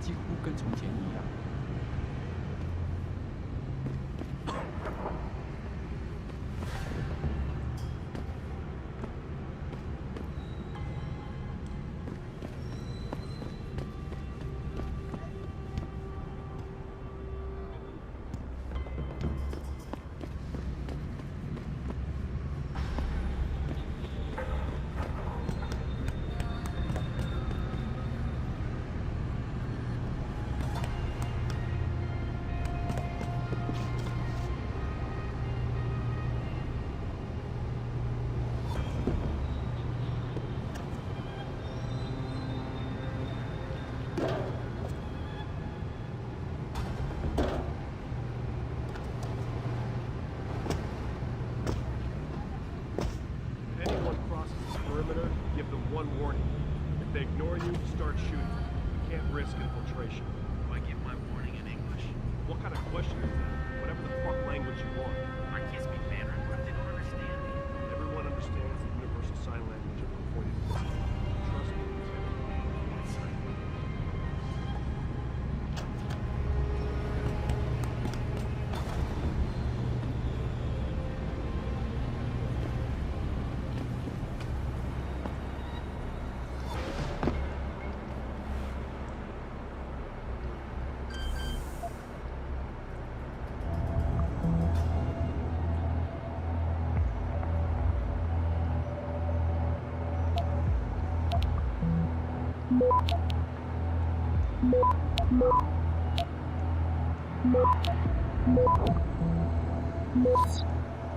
几乎跟从前一样。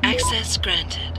Access granted.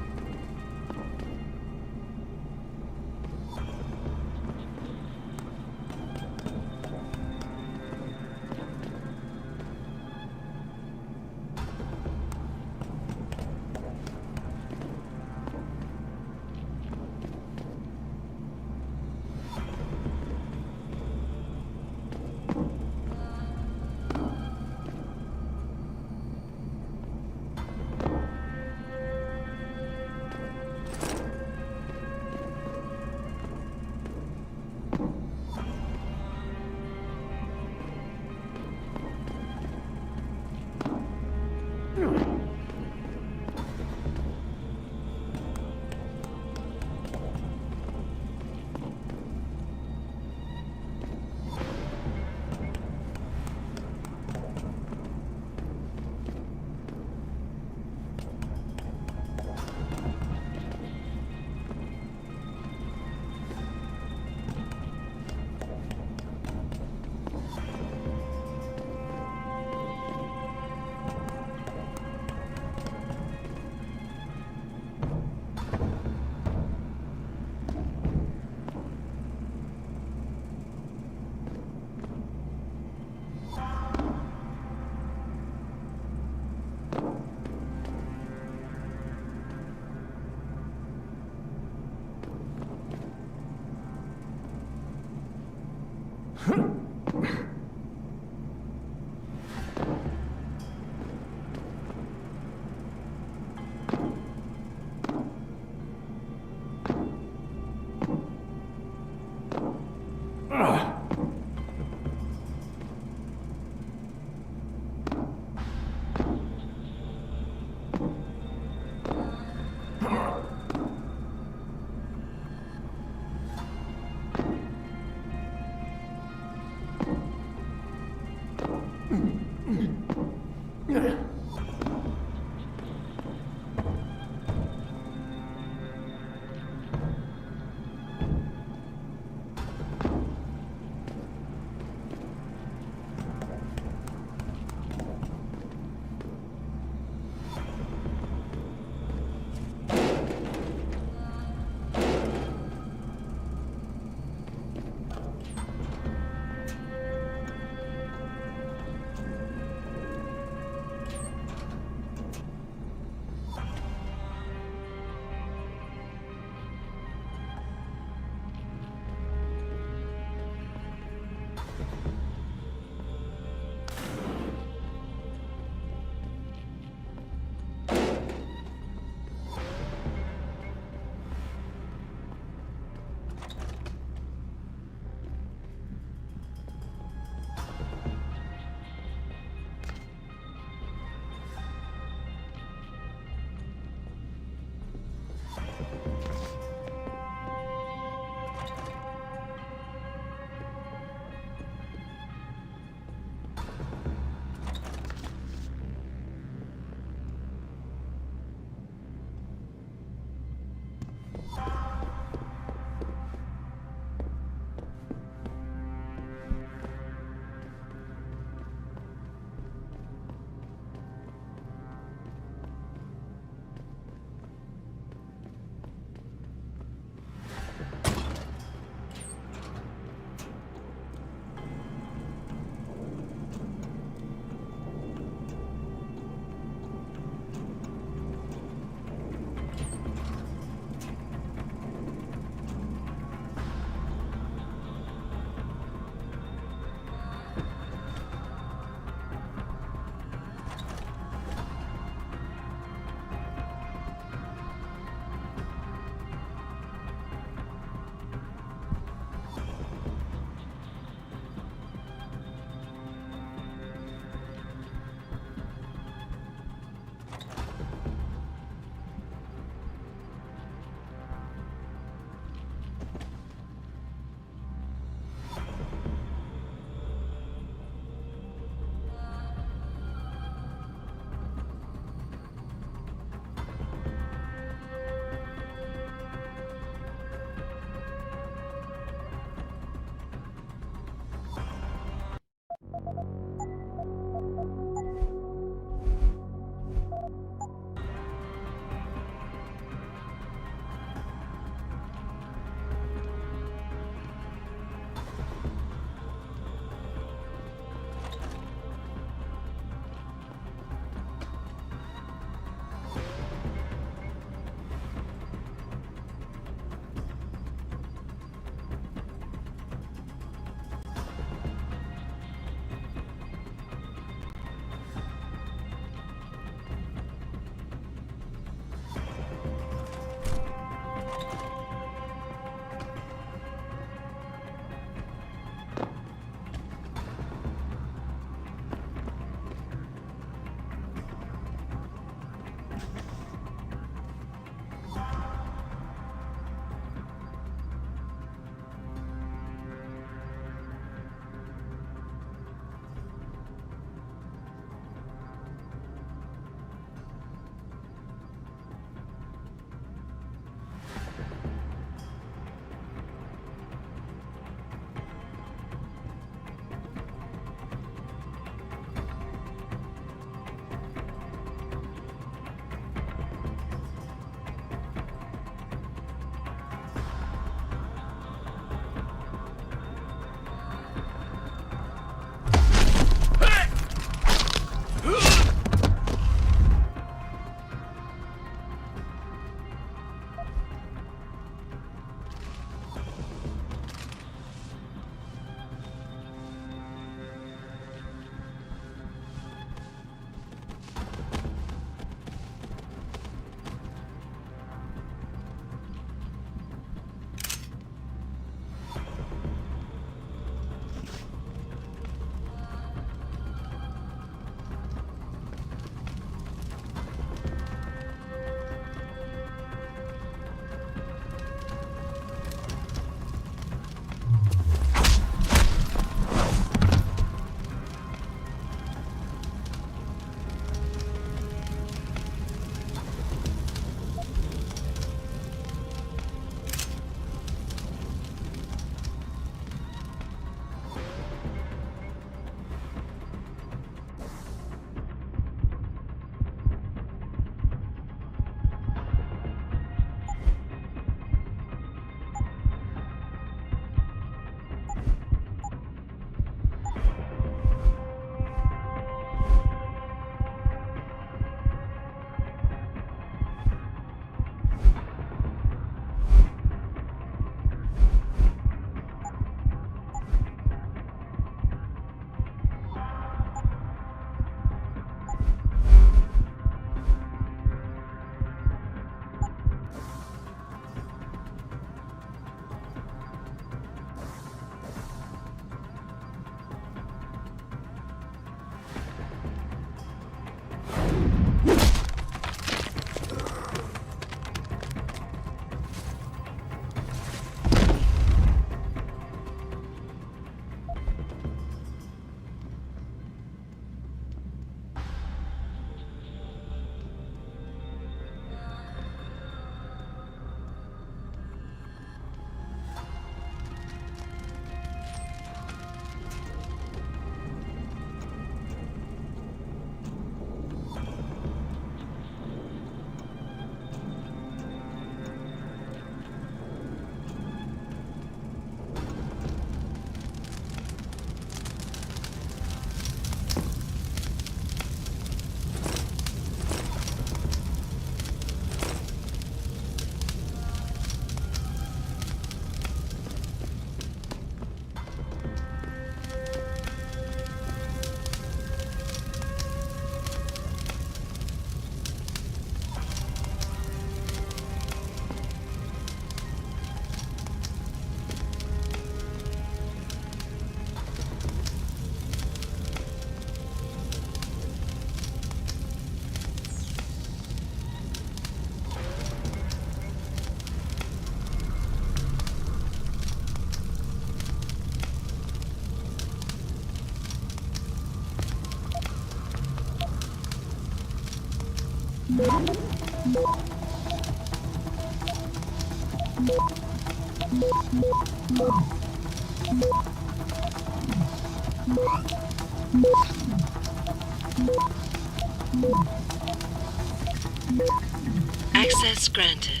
Access granted.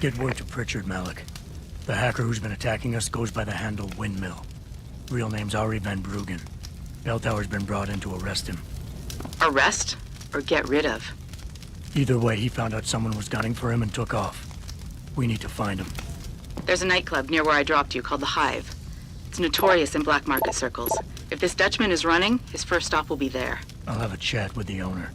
Get word to Pritchard, Malik. The hacker who's been attacking us goes by the handle Windmill. Real name's Arie van Bruggen. Belltower's been brought in to arrest him. Arrest? Or get rid of? Either way, he found out someone was gunning for him and took off. We need to find him. There's a nightclub near where I dropped you called the Hive. It's notorious in black market circles. If this Dutchman is running, his first stop will be there. I'll have a chat with the owner.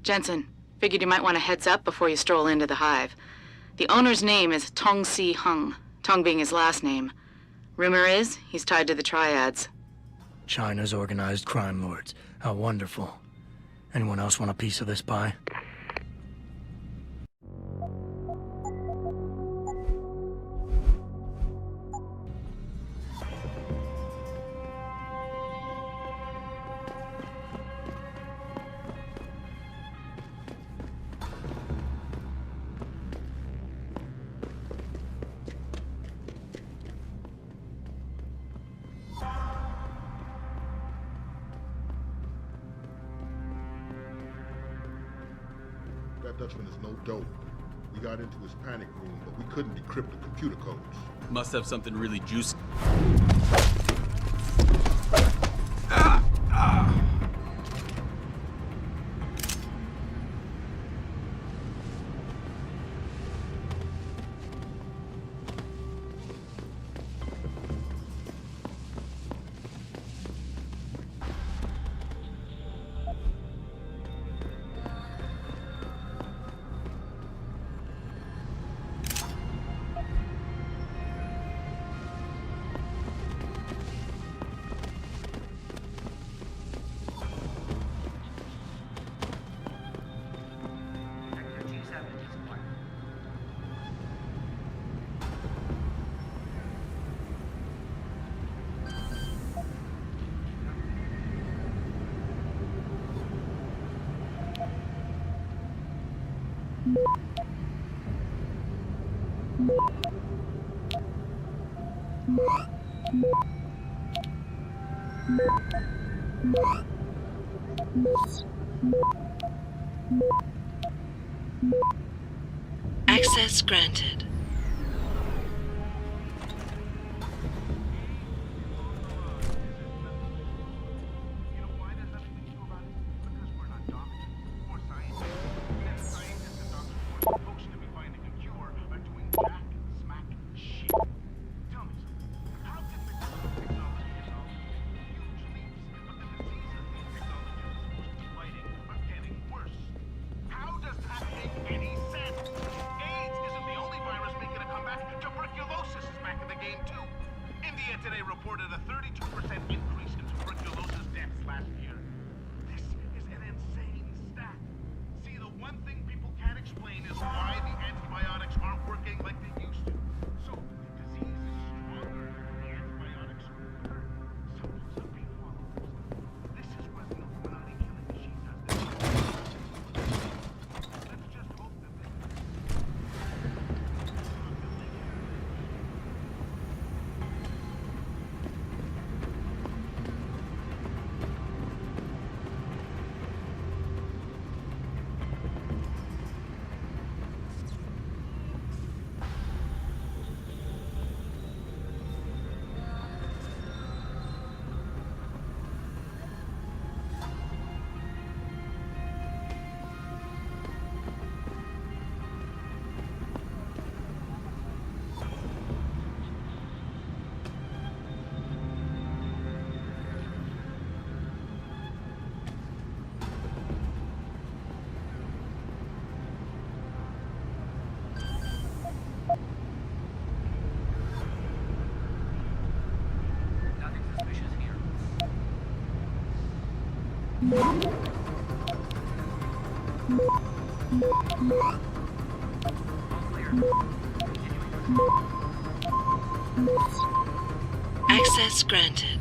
Jensen, figured you might want a heads up before you stroll into the Hive. The owner's name is Tong Hung, Tong being his last name. Rumor is, he's tied to the Triads. China's organized crime lords. How wonderful. Anyone else want a piece of this pie? That Dutchman is no dope. We got into his panic room, but we couldn't decrypt the computer codes. Must have something really juicy. Access granted. Access granted.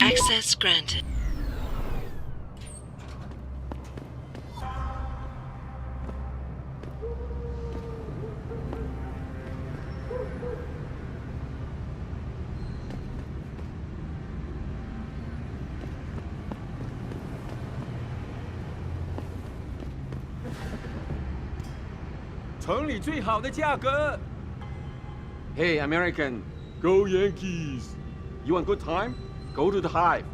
Access granted. Hey, American, go Yankees! You want good time? Go to the Hive.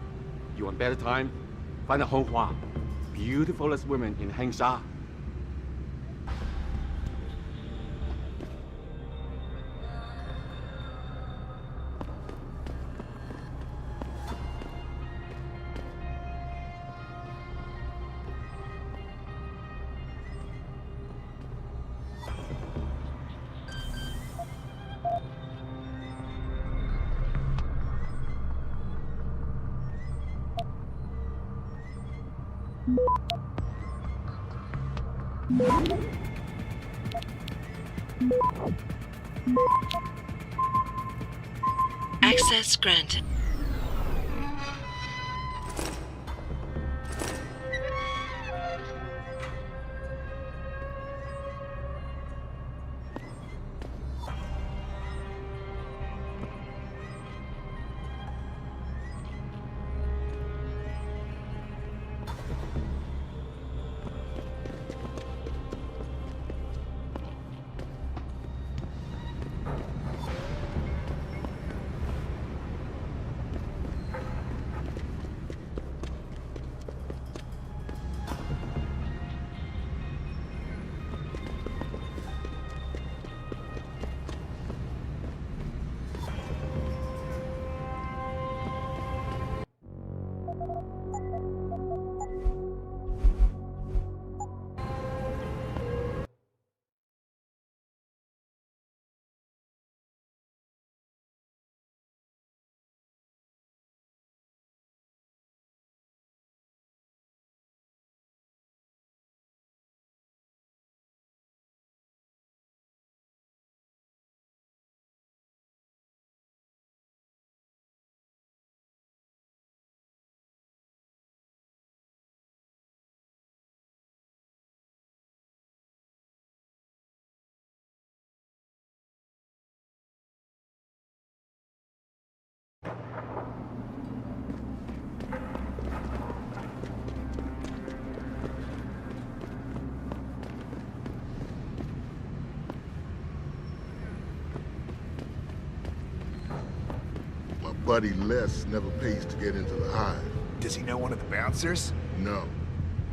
You want better time? Find a Honghua, beautifulest women in Hengsha. Access granted. buddy Les never pays to get into the hive. Does he know one of the bouncers? No.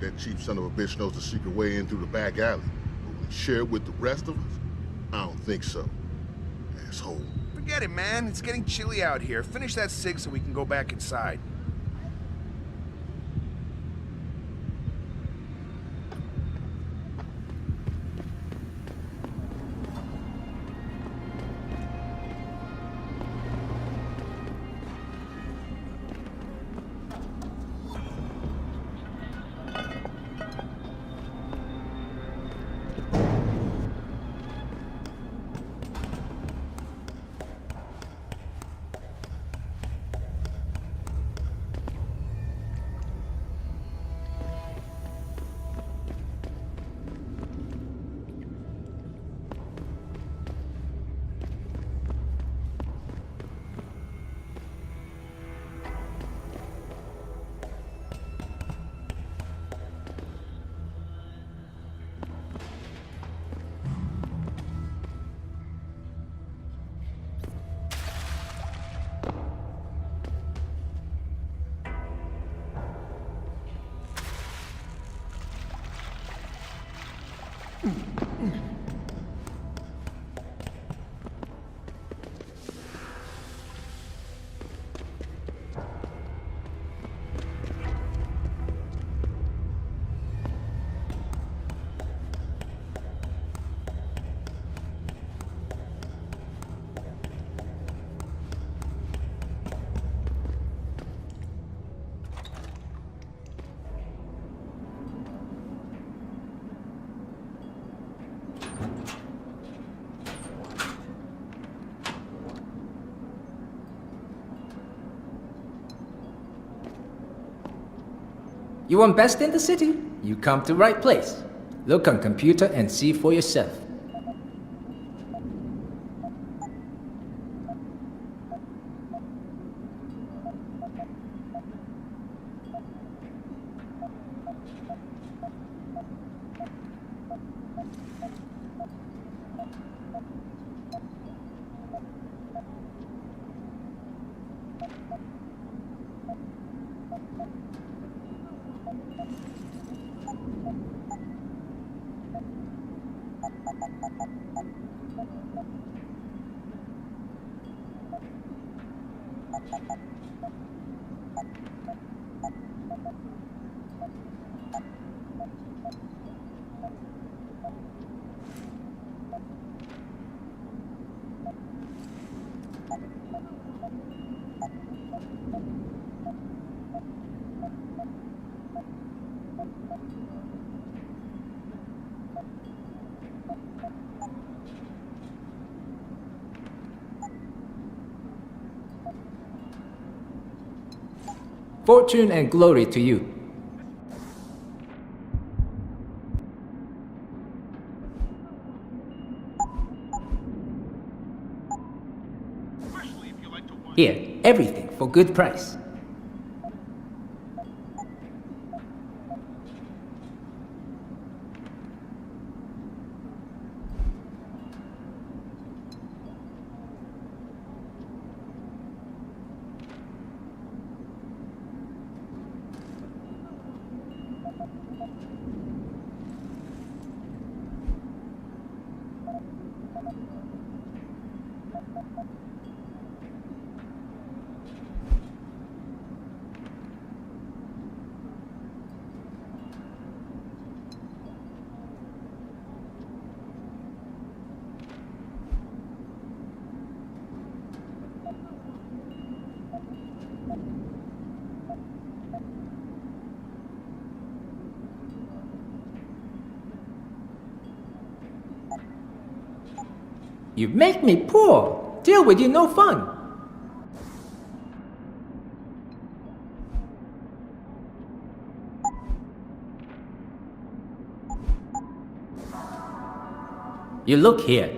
That cheap son of a bitch knows the secret way in through the back alley. But will he share it with the rest of us? I don't think so. Asshole. Forget it, man. It's getting chilly out here. Finish that cig so we can go back inside. You want best in the city? You come to right place. Look on computer and see for yourself. Fortune and glory to you. Here, everything for good price. You make me poor. Deal with you no fun. You look here.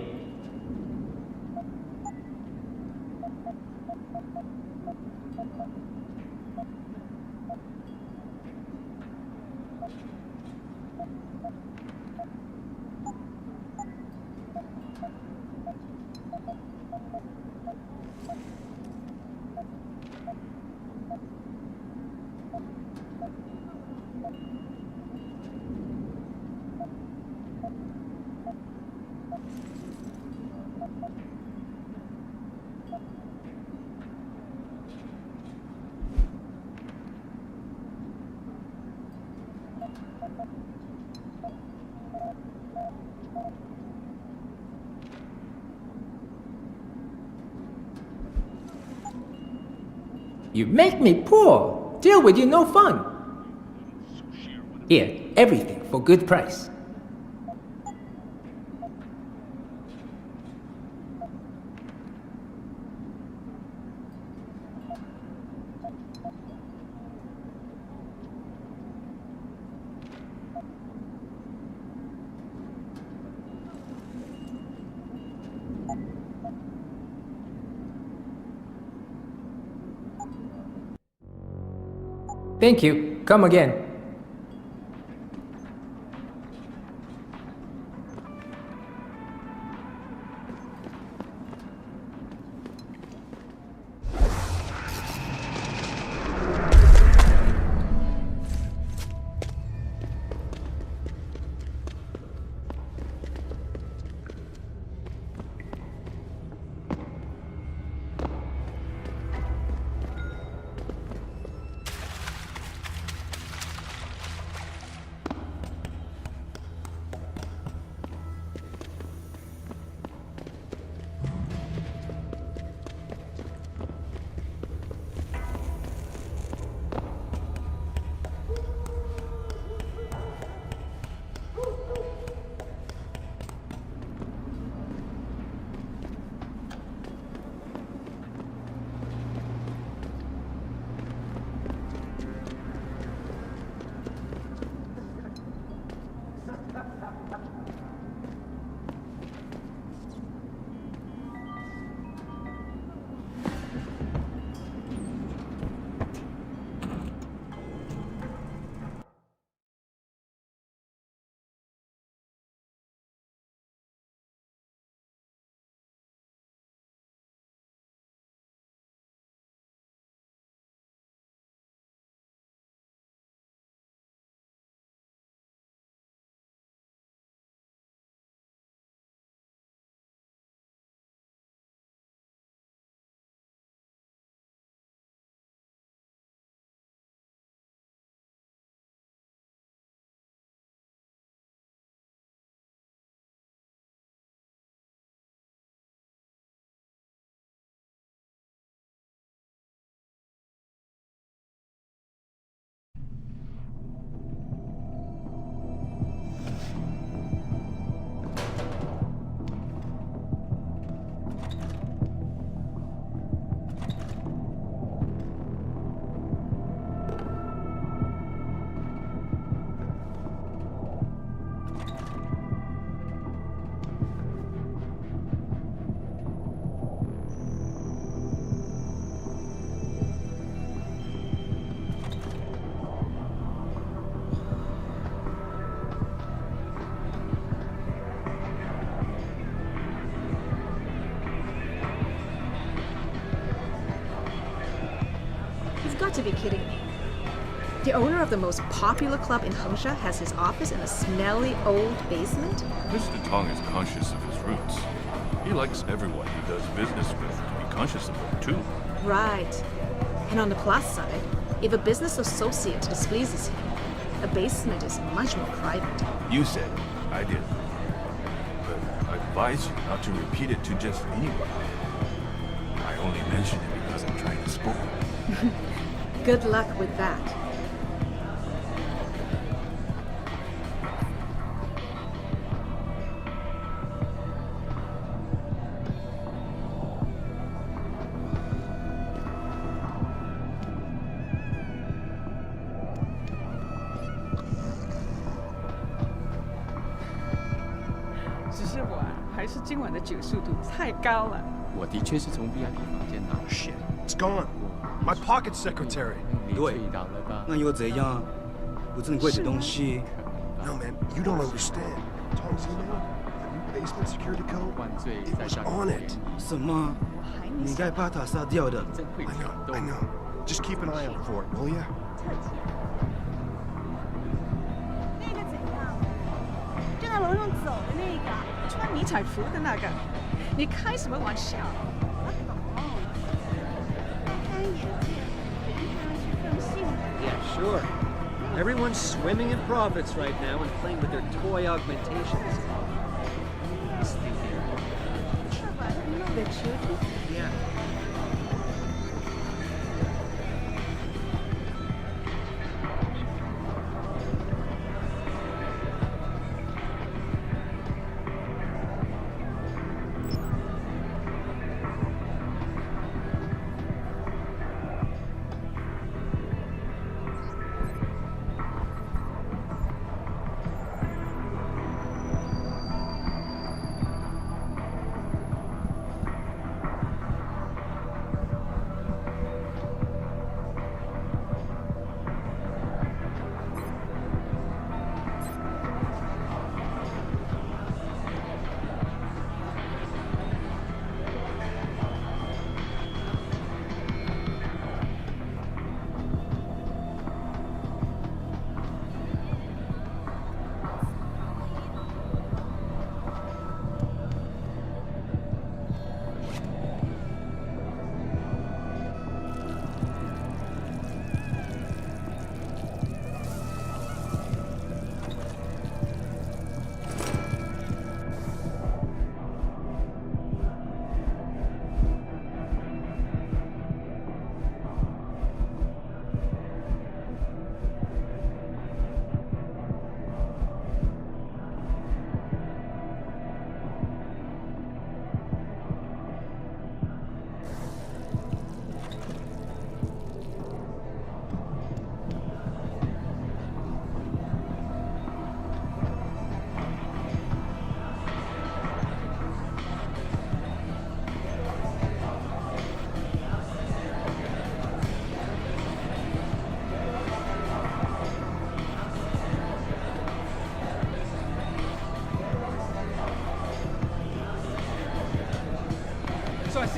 You make me poor. Deal with you no fun. Here, everything for good price. Thank you. Come again. Got to be kidding me. The owner of the most popular club in Hengsha has his office in a smelly old basement? Mr. Tong is conscious of his roots. He likes everyone he does business with to be conscious of them too. Right. And on the plus side, if a business associate displeases him, a basement is much more private. You said it. I did. But I advise you not to repeat it to just anyone. I only mention it because I'm trying to spoil. Good luck with that. Shit, it's gone. My pocket secretary. 对，那又怎样？不珍贵的东西。No man, you don't understand. Tong's email, the new basement security code, it was on it. 什么？你该把它杀掉的。I know. Just keep an eye out for it, will ya? 那个怎样？就在楼上走的那个，穿迷彩服的那个。你开什么玩笑？我懂。大开眼界，人看上去更幸福。Yeah, sure. Everyone's swimming in profits right now and playing with their toy augmentations. The truth? Yeah.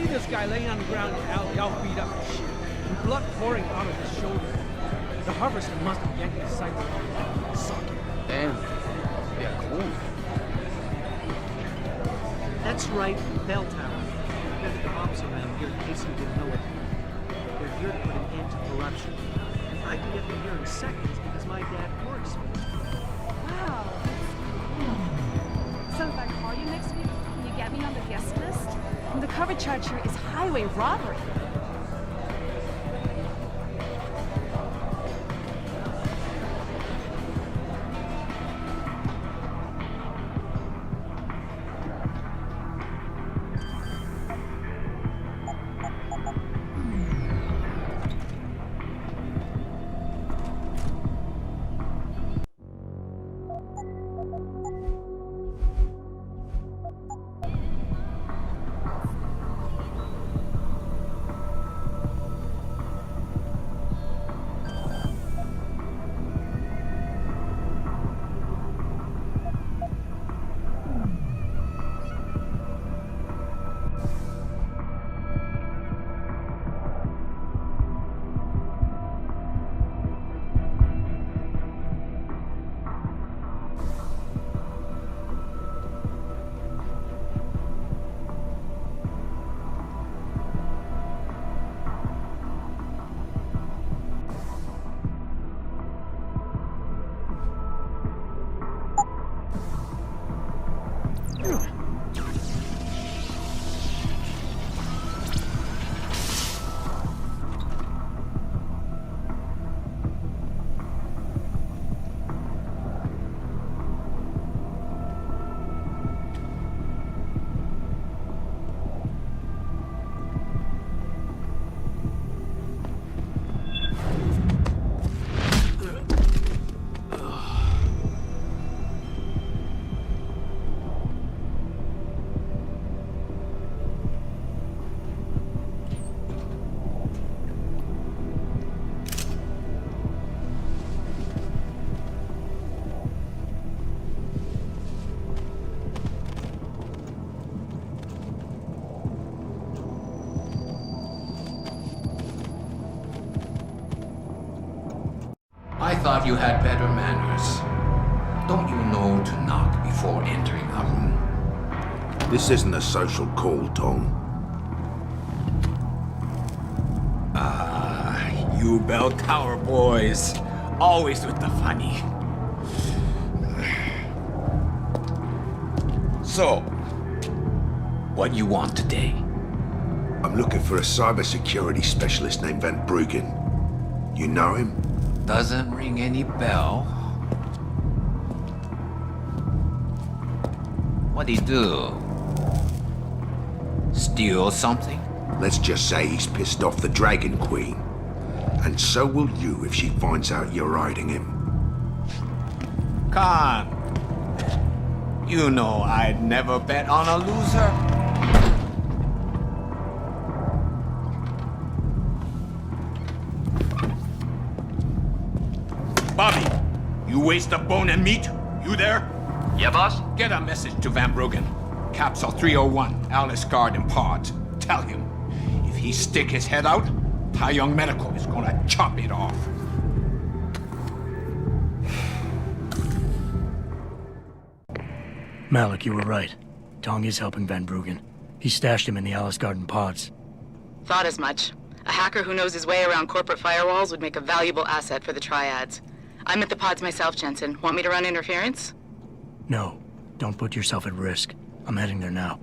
see this guy laying on the ground in the alley, all beat up and shit, and blood pouring out of his shoulder. The harvester must have yanked his sights out of socket. Damn, they're cool. That's right, Belltower. They're the cops around here in case you didn't know it. They're here to put an end to corruption. And I can get them here in seconds because my dad works for them. Wow. So if I call you next week, can you get me on the guest list? And the cover charge here is highway robbery. I thought you had better manners. Don't you know to knock before entering a room? This isn't a social call, Tong. You Belltower boys. Always with the funny. So, what do you want today? I'm looking for a cybersecurity specialist named Van Bruggen. You know him? Doesn't ring any bell. What'd he do? Steal something? Let's just say he's pissed off the Dragon Queen. And so will you if she finds out you're hiding him. Khan, you know I'd never bet on a loser. Bobby, you waste a bone and meat? You there? Yeah, boss? Get a message to Van Bruggen. Capsule 301, Alice Garden Pods. Tell him, if he stick his head out, Tai Young Medical is gonna chop it off. Malik, you were right. Tong is helping Van Bruggen. He stashed him in the Alice Garden Pods. Thought as much. A hacker who knows his way around corporate firewalls would make a valuable asset for the triads. I'm at the pods myself, Jensen. Want me to run interference? No, don't put yourself at risk. I'm heading there now.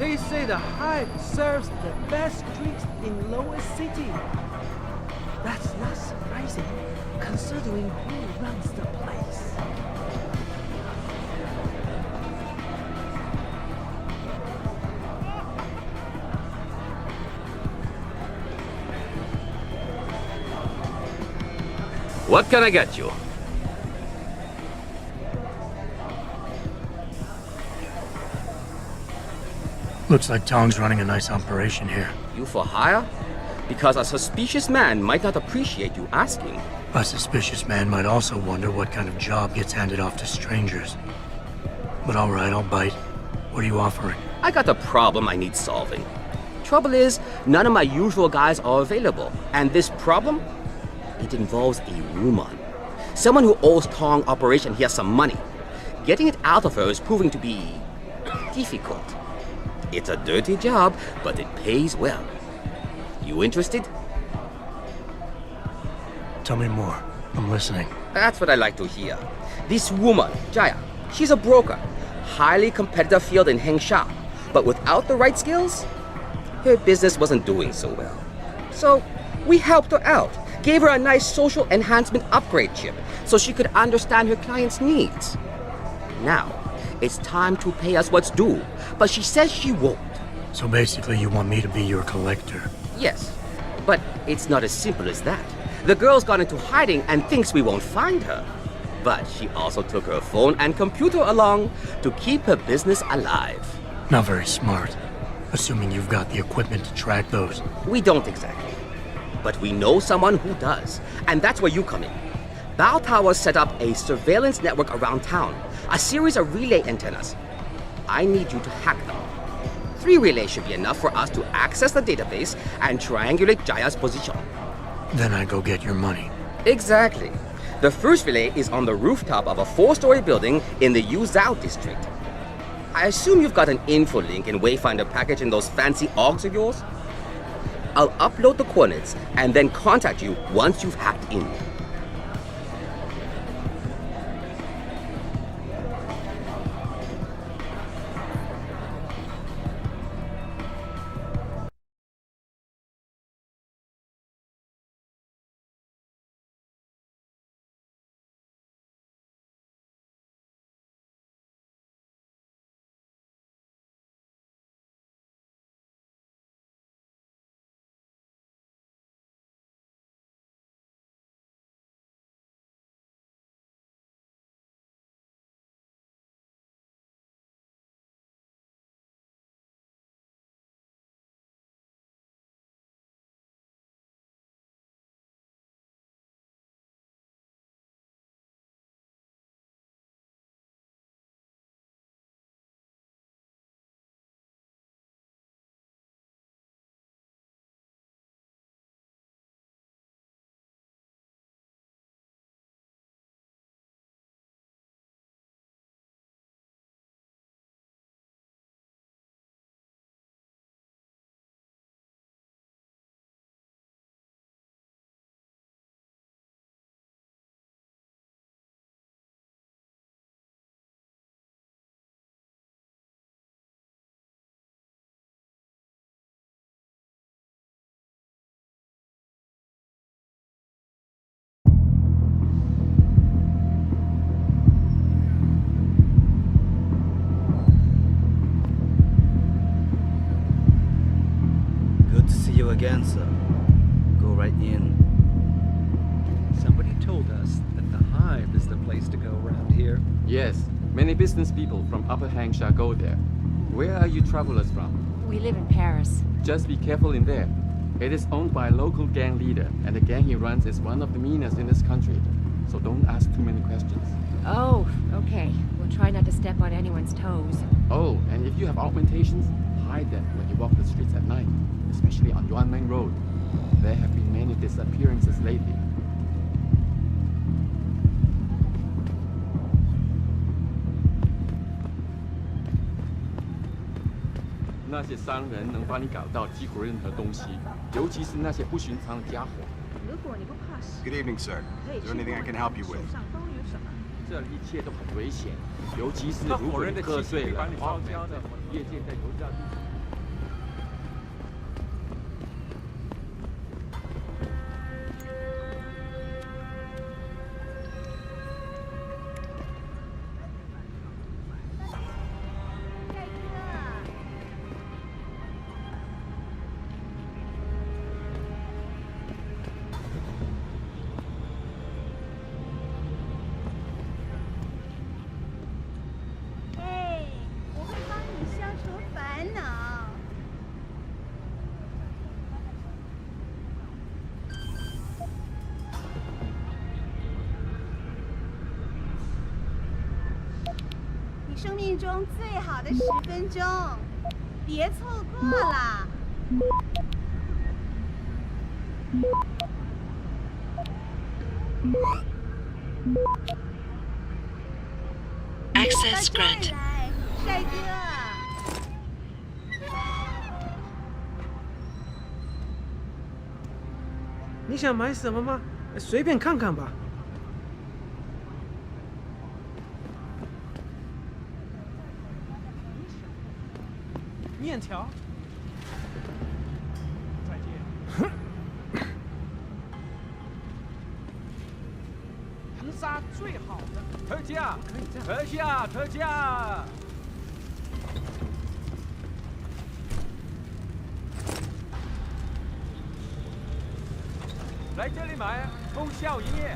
They say the Hive serves the best drinks in Lower City. That's not surprising, considering who runs the place. What can I get you? Looks like Tong's running a nice operation here. You for hire? Because a suspicious man might not appreciate you asking. A suspicious man might also wonder what kind of job gets handed off to strangers. But all right, I'll bite. What are you offering? I got a problem I need solving. Trouble is, none of my usual guys are available. And this problem? It involves a woman. Someone who owes Tong Operation here some money. Getting it out of her is proving to be difficult. It's a dirty job, but it pays well. You interested? Tell me more. I'm listening. That's what I like to hear. This woman, Jaya, she's a broker. Highly competitive field in Hengsha. But without the right skills, her business wasn't doing so well. So we helped her out. Gave her a nice social enhancement upgrade chip so she could understand her clients' needs. Now, it's time to pay us what's due, but she says she won't. So basically you want me to be your collector? Yes, but it's not as simple as that. The girl's gone into hiding and thinks we won't find her. But she also took her phone and computer along to keep her business alive. Not very smart, assuming you've got the equipment to track those. We don't exactly. But we know someone who does, and that's where you come in. Belltower set up a surveillance network around town, a series of relay antennas. I need you to hack them. 3 relays should be enough for us to access the database and triangulate Jaya's position. Then I go get your money. Exactly. The first relay is on the rooftop of a 4-story building in the Yuzhou district. I assume you've got an info link and Wayfinder package in those fancy AUGs of yours? I'll upload the coordinates and then contact you once you've hacked in. Again, sir. Go right in. Somebody told us that the Hive is the place to go around here. Yes, many business people from Upper Hangsha go there. Where are you travelers from? We live in Paris. Just be careful in there. It is owned by a local gang leader, and the gang he runs is one of the meanest in this country. So don't ask too many questions. Oh, okay. We'll try not to step on anyone's toes. Oh, and if you have augmentations, hide them when you walk the streets at night, especially on Windmill Road. There have been many disappearances lately.那些商人能帮你搞到几乎任何东西，尤其是那些不寻常的家伙。 Good evening, sir. Is there anything I can help you with? 这一切都很危险，尤其是如果你喝醉了，荒郊的业界在油价。命中最好的10分钟，别错过了。Access granted. 帅哥。你想买什么吗？随便看看吧。面条。再见。恒沙最好的特价，特价，特价！来这里买，通宵营业。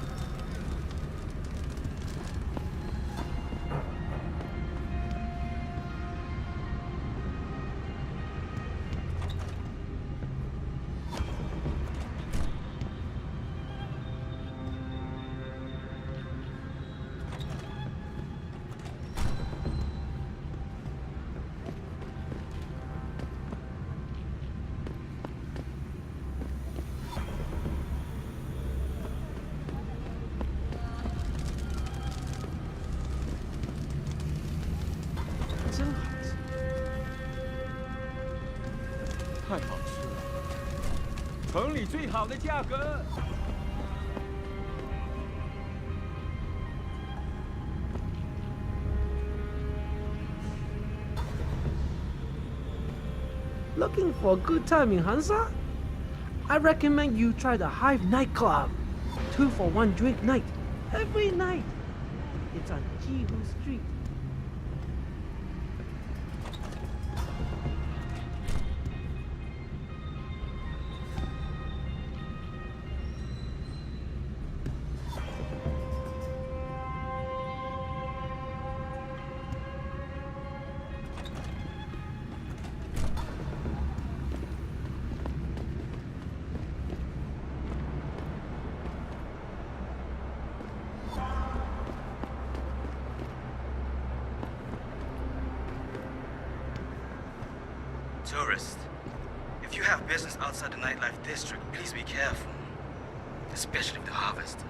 真好吃，太好吃了！城里最好的价格。Looking for a good time in Hansa? I recommend you try the Hive nightclub. 2 for 1 drink night, every night. It's on Jihu Street. Tourists, if you have business outside the nightlife district, please be careful. Especially the harvesters.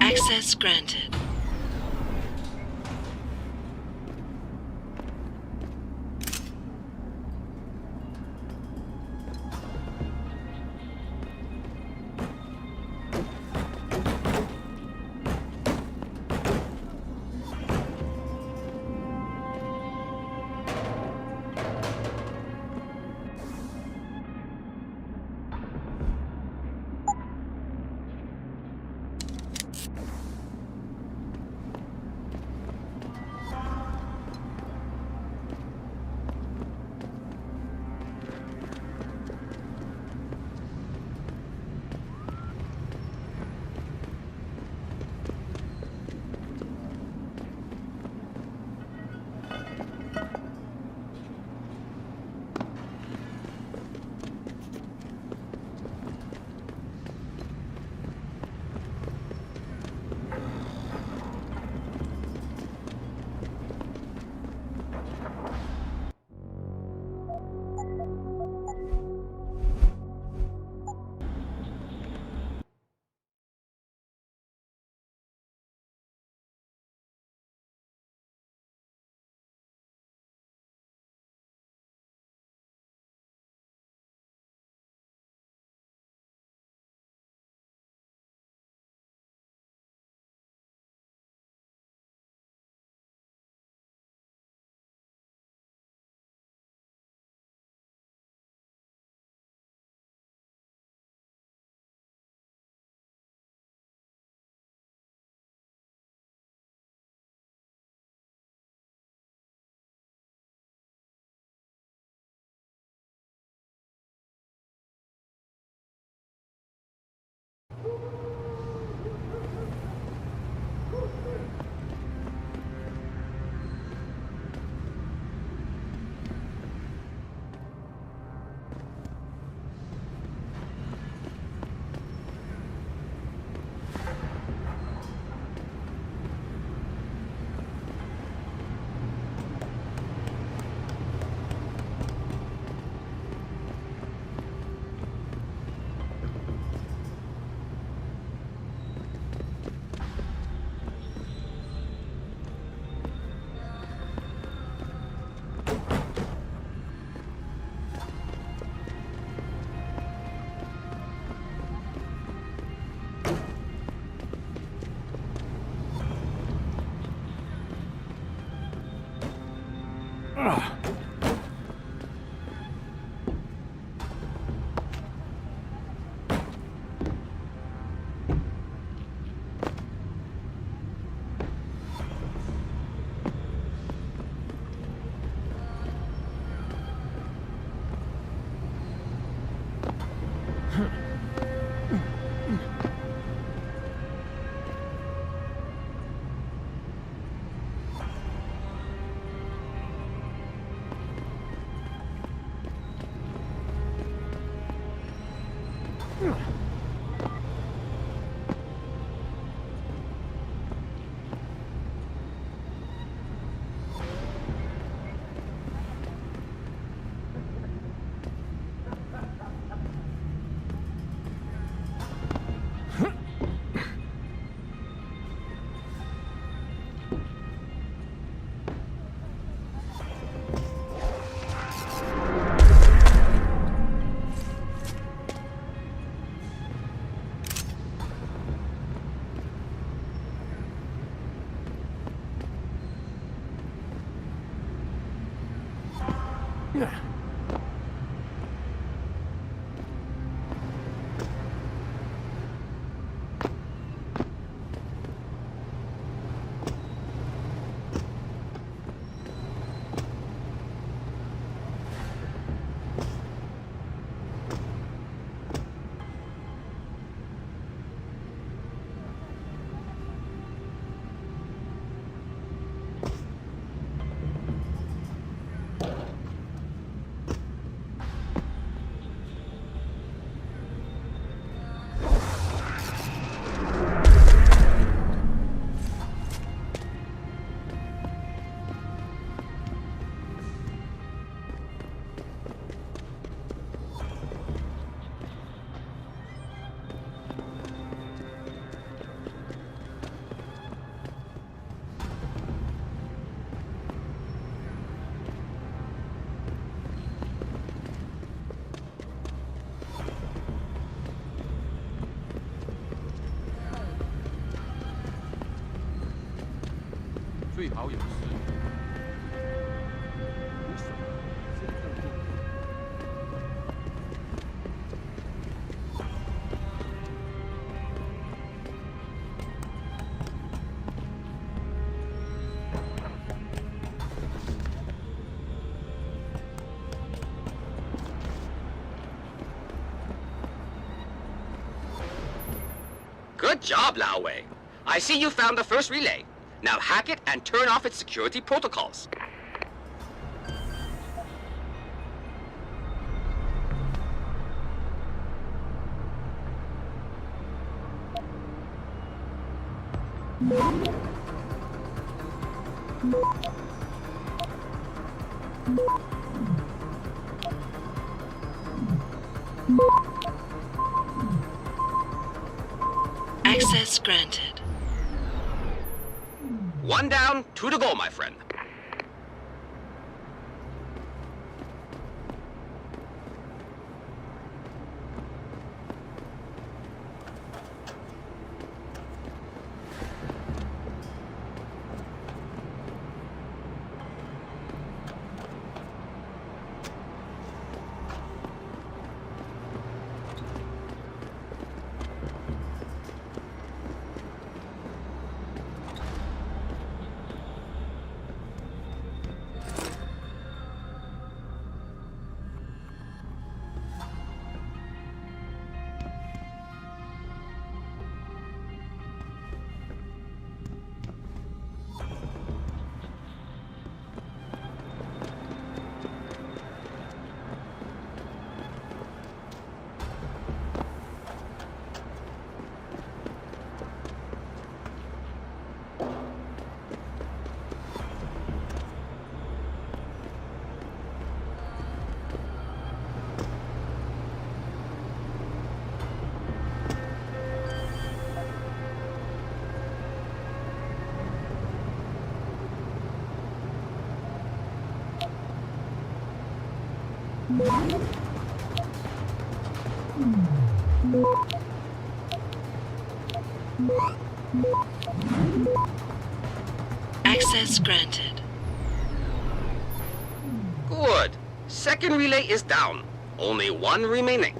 Access granted. 最好有事。为什么现在这么近？ Good job, Lao Wei. I see you found the first relay. Now hack it and turn off its security protocols. Access granted. One down, two to go, my friend. Access granted. Good. Second relay is down. Only one remaining.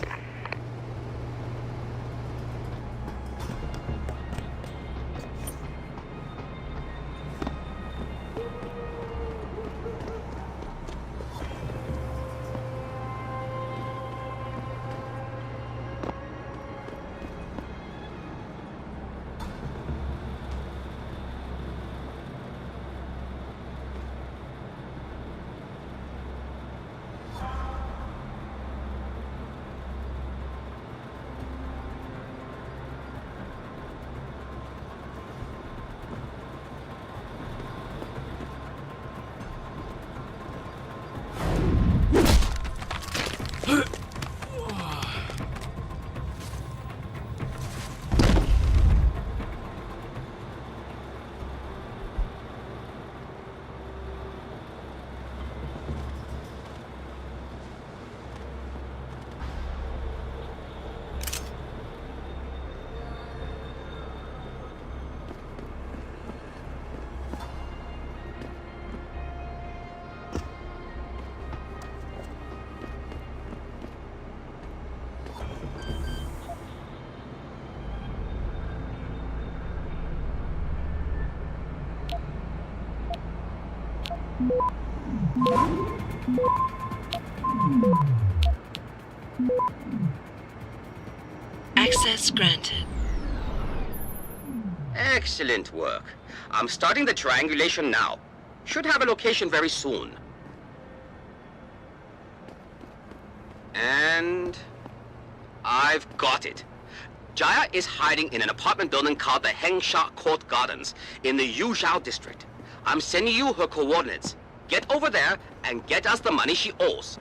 Access granted. Excellent work. I'm starting the triangulation now. Should have a location very soon. And I've got it. Jaya is hiding in an apartment building called the Hengsha Court Gardens in the Yuzhou district. I'm sending you her coordinates. Get over there and get us the money she owes.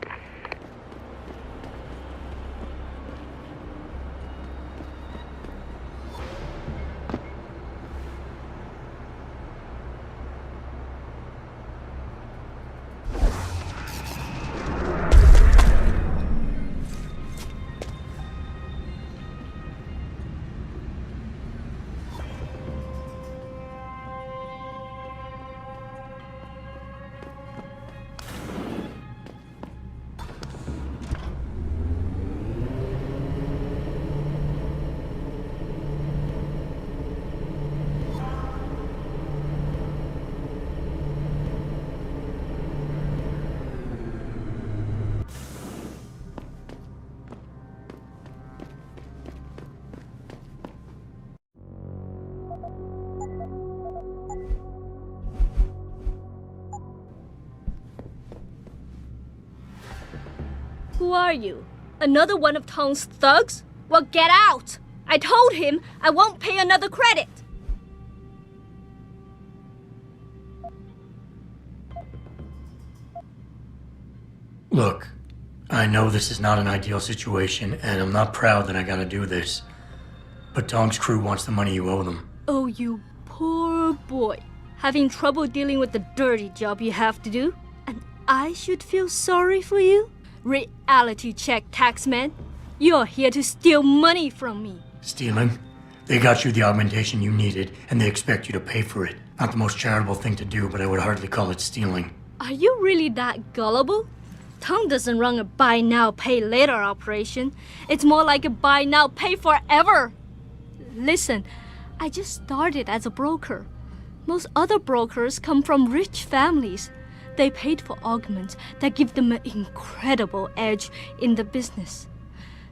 Who are you? Another one of Tong's thugs? Well, get out! I told him I won't pay another credit! Look, I know this is not an ideal situation, and I'm not proud that I gotta do this. But Tong's crew wants the money you owe them. Oh, you poor boy. Having trouble dealing with the dirty job you have to do? And I should feel sorry for you? Reality check, taxman. You're here to steal money from me. Stealing? They got you the augmentation you needed, and they expect you to pay for it. Not the most charitable thing to do, but I would hardly call it stealing. Are you really that gullible? Tong doesn't run a buy now, pay later operation. It's more like a buy now, pay forever. Listen, I just started as a broker. Most other brokers come from rich families. They paid for augments that give them an incredible edge in the business.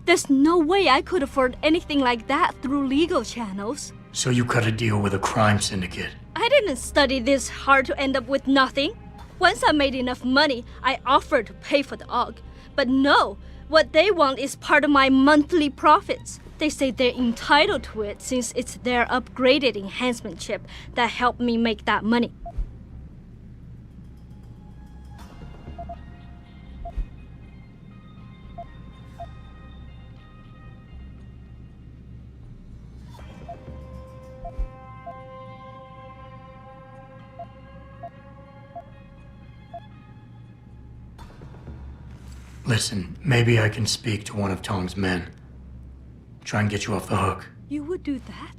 There's no way I could afford anything like that through legal channels. So you cut a deal with a crime syndicate? I didn't study this hard to end up with nothing. Once I made enough money, I offered to pay for the aug. But no, what they want is part of my monthly profits. They say they're entitled to it since it's their upgraded enhancement chip that helped me make that money. Listen, maybe I can speak to one of Tong's men. Try and get you off the hook. You would do that?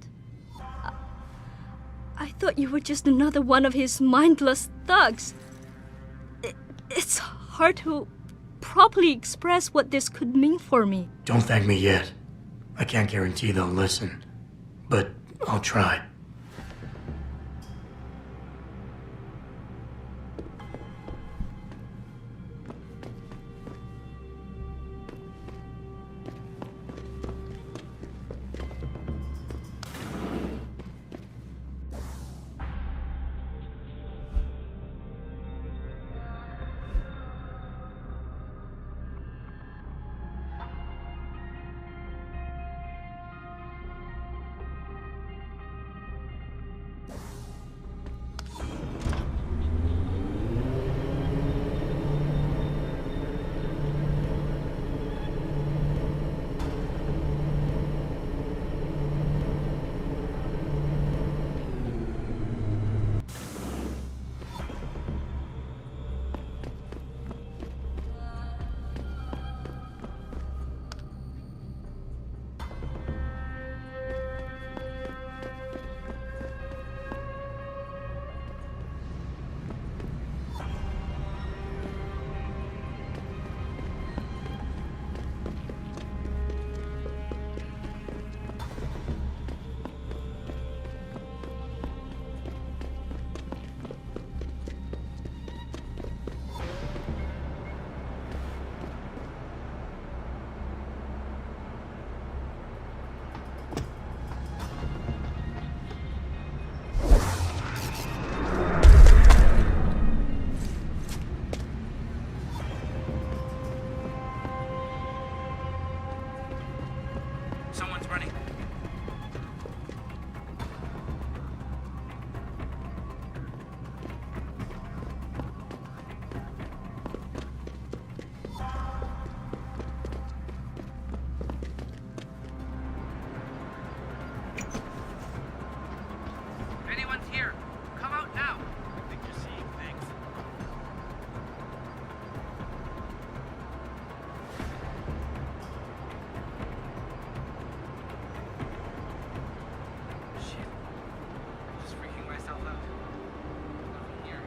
I thought you were just another one of his mindless thugs. It's hard hard to properly express what this could mean for me. Don't thank me yet. I can't guarantee they'll listen, but I'll try. Someone's running. If anyone's here, come out now. I think you're seeing things. Shit. I'm just freaking myself out. There's nothing here.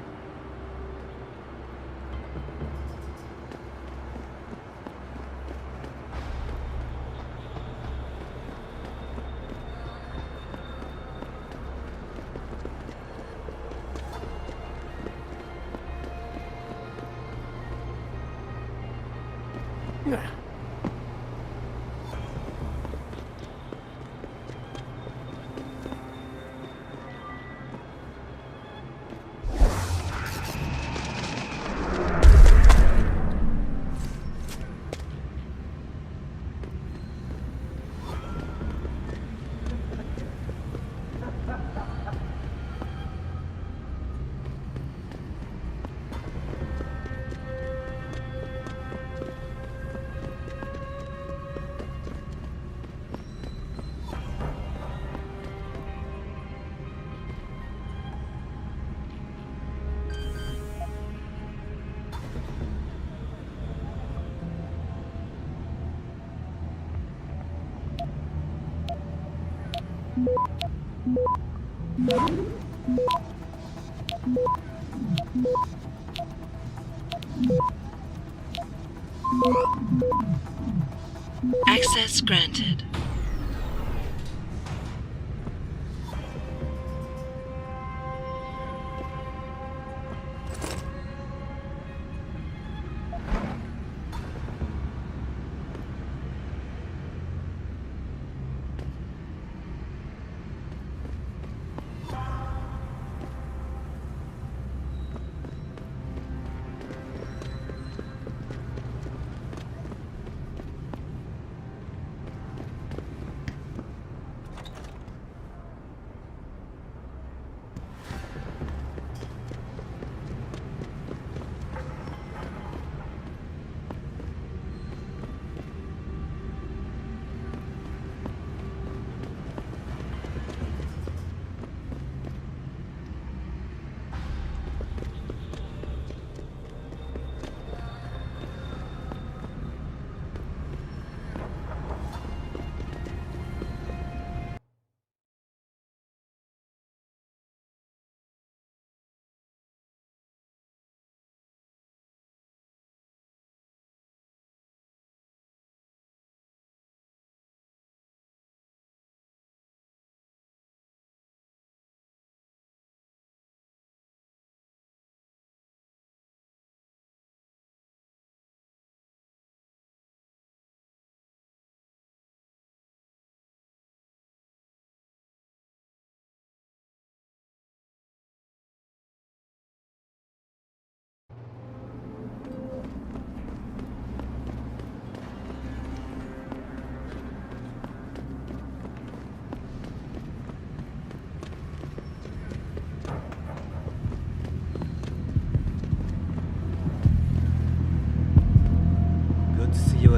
Access granted.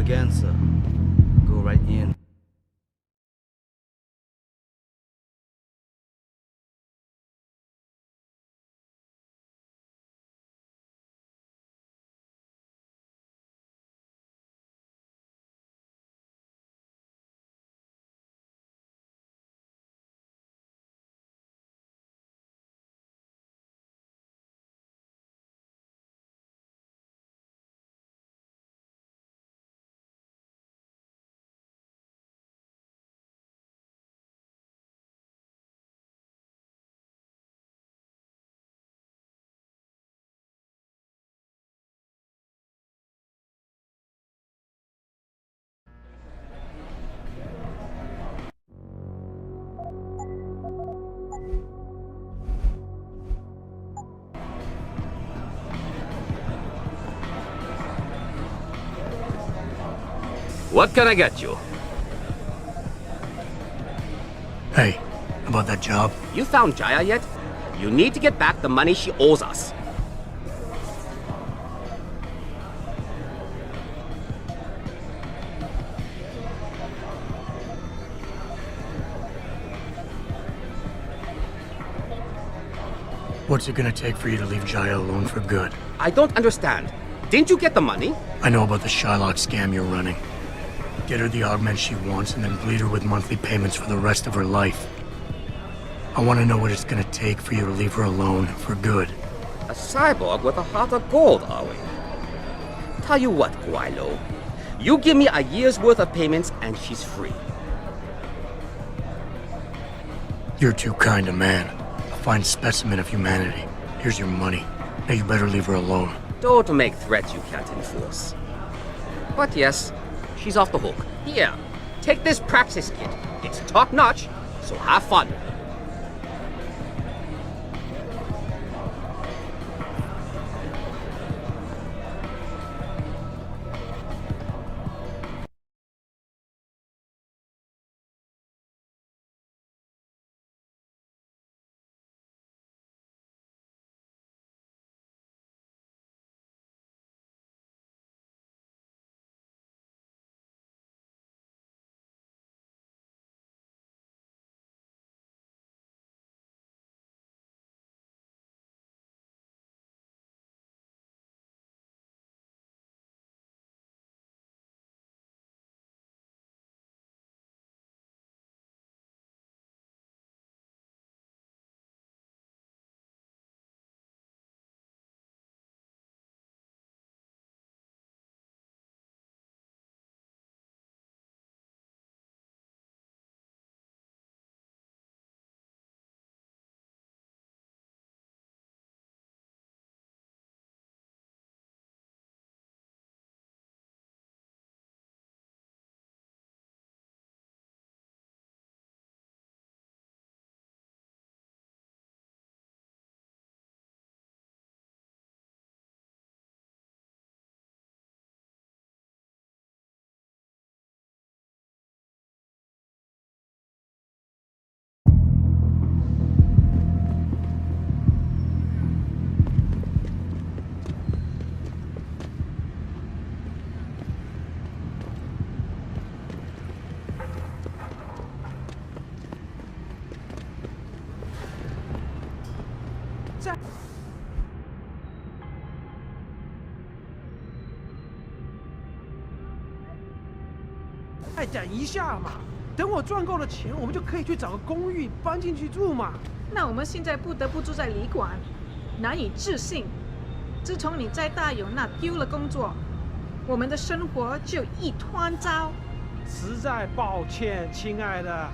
again, sir. Go right in. What can I get you? Hey, about that job? You found Jaya yet? You need to get back the money she owes us. What's it gonna take for you to leave Jaya alone for good? I don't understand. Didn't you get the money? I know about the Shylock scam you're running. Get her the augment she wants and then bleed her with monthly payments for the rest of her life. I want to know what it's gonna take for you to leave her alone for good. A cyborg with a heart of gold, are we? Tell you what, Guaylo. You give me a year's worth of payments and she's free. You're too kind a man. A fine specimen of humanity. Here's your money. Now you better leave her alone. Don't make threats you can't enforce. But yes, she's off the hook. Here, take this praxis kit. It's top-notch, so have fun.再等一下嘛，等我赚够了钱，我们就可以去找个公寓搬进去住嘛。那我们现在不得不住在旅馆，难以置信。自从你在大勇那丢了工作，我们的生活就一团糟。实在抱歉，亲爱的，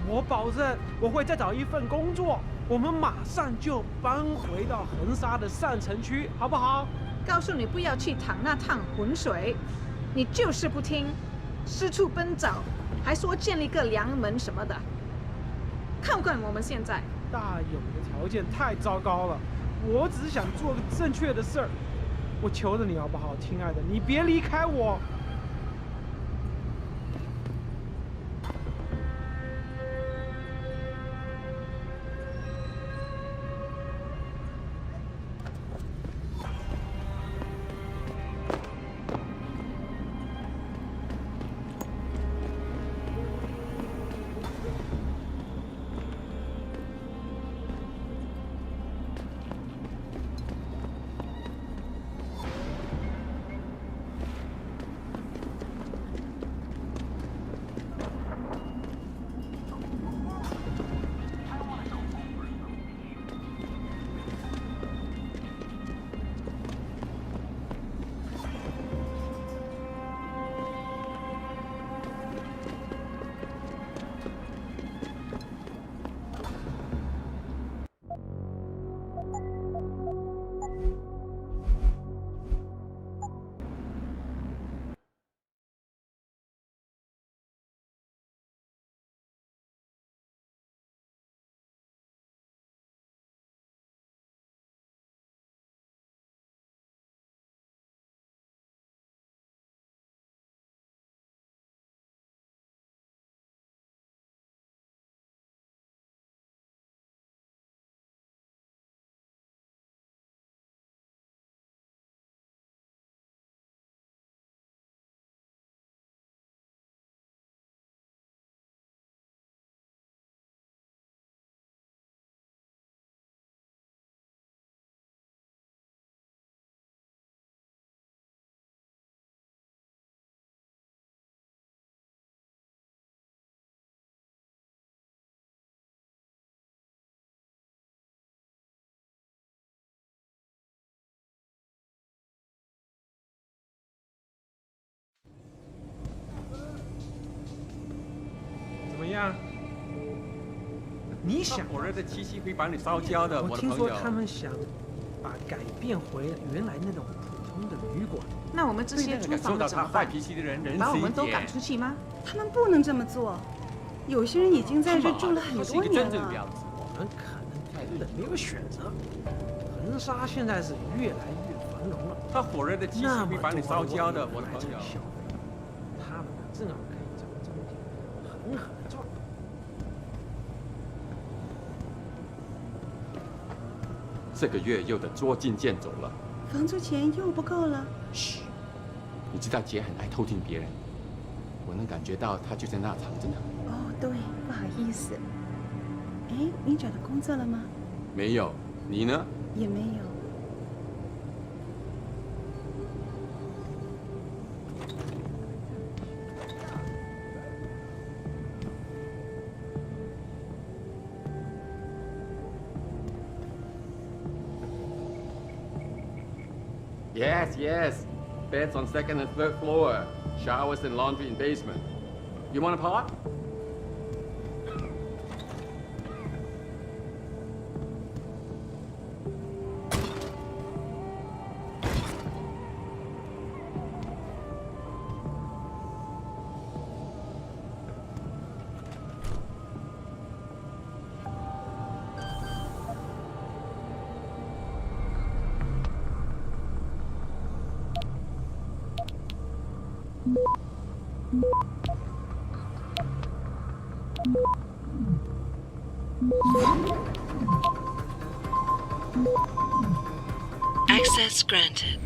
我保证我会再找一份工作，我们马上就搬回到横沙的上城区，好不好？告诉你不要去淌那趟浑水，你就是不听。四处奔走，还说建立个良门什么的。看看我们现在，大勇的条件太糟糕了，我只是想做个正确的事儿。我求着你好不好，亲爱的，你别离开我。呀。你想，火热的气息会把你烧焦的，我的朋友。听说他们想把改变回原来那种普通的旅馆。那我们这些租房的怎么办？把我们都赶出去吗？他们不能这么做。有些人已经在这住了很多年了。我们可能真的没有选择。恒沙现在是越来越繁荣了。他火热的气息会把你烧焦的，我的朋友。他们正好可以从中间狠狠地赚。这个月又得捉襟见肘了。房租钱又不够了。嘘，你知道姐很爱偷听别人，我能感觉到她就在那藏着呢。哦，对，不好意思。哎，你找到工作了吗？没有，你呢？也没有。Yes. Beds on second and third floor. Showers and laundry in basement. You want a pot? Access granted.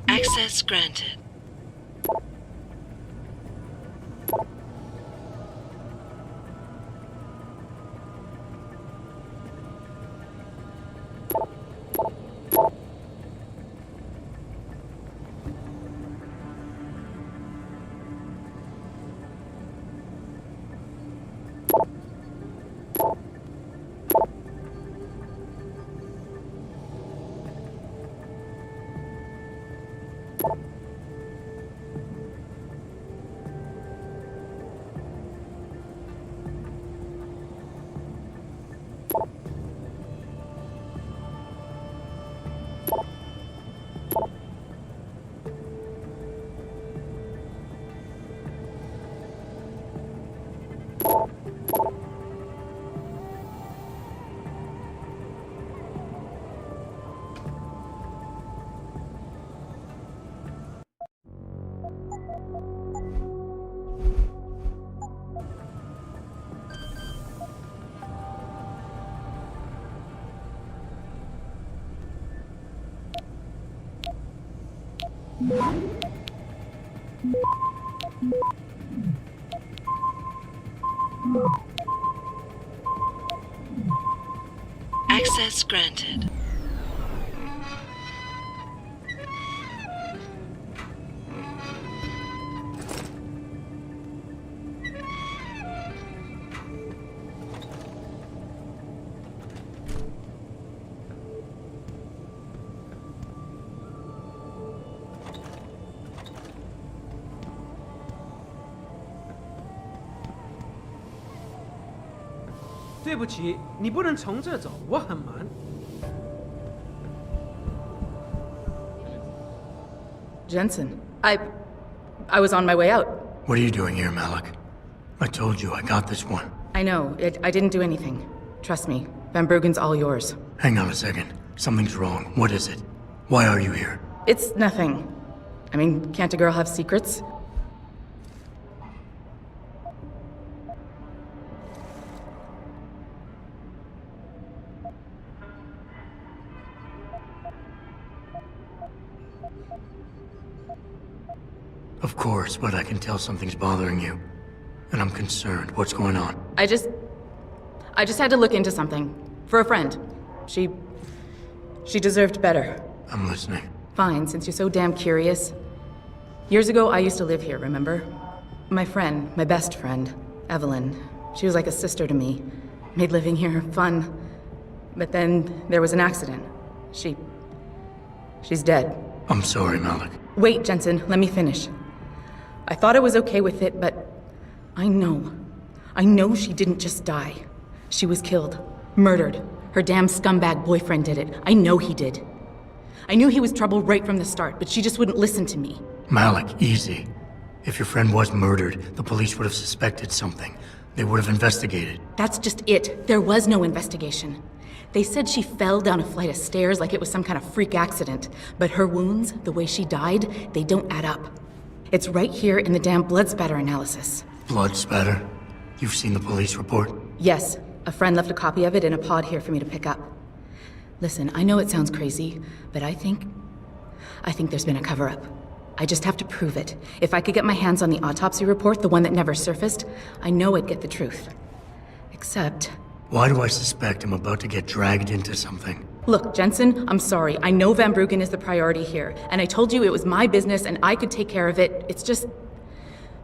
Access granted. Access granted. "对不起，你不能从这走，我很忙。Jensen, I was on my way out. What are you doing here, Malik? I told you I got this one. I know. I didn't do anything. Trust me. Van Bruggen's all yours. Hang on a second. Something's wrong. What is it? Why are you here? It's nothing. I mean, can't a girl have secrets? course, but I can tell something's bothering you. And I'm concerned. What's going on? I just had to look into something. For a friend. She deserved better. I'm listening. Fine, since you're so damn curious. Years ago, I used to live here, remember? My friend, my best friend, Evelyn. She was like a sister to me. Made living here fun. But then there was an accident. She's dead. I'm sorry, Malik. Wait, Jensen, let me finish. I thought I was okay with it, but I know she didn't just die. She was killed. Murdered. Her damn scumbag boyfriend did it. I know he did. I knew he was trouble right from the start, but she just wouldn't listen to me. Malik, easy. If your friend was murdered, the police would have suspected something. They would have investigated. That's just it. There was no investigation. They said she fell down a flight of stairs like it was some kind of freak accident. But her wounds, the way she died, they don't add up. It's right here in the damn blood spatter analysis. Blood spatter? You've seen the police report? Yes. A friend left a copy of it in a pod here for me to pick up. Listen, I know it sounds crazy, but I think there's been a cover-up. I just have to prove it. If I could get my hands on the autopsy report, the one that never surfaced, I know I'd get the truth. Except... Why do I suspect I'm about to get dragged into something? Look, Jensen, I'm sorry. I know Van Bruggen is the priority here, and I told you it was my business and I could take care of it. It's just...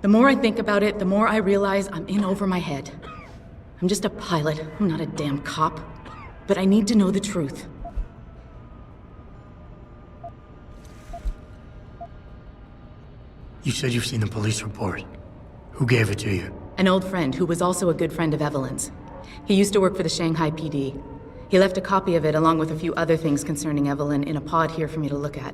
The more I think about it, the more I realize I'm in over my head. I'm just a pilot. I'm not a damn cop. But I need to know the truth. You said you've seen the police report. Who gave it to you? An old friend who was also a good friend of Evelyn's. He used to work for the Shanghai PD. He left a copy of it along with a few other things concerning Evelyn in a pod here for me to look at.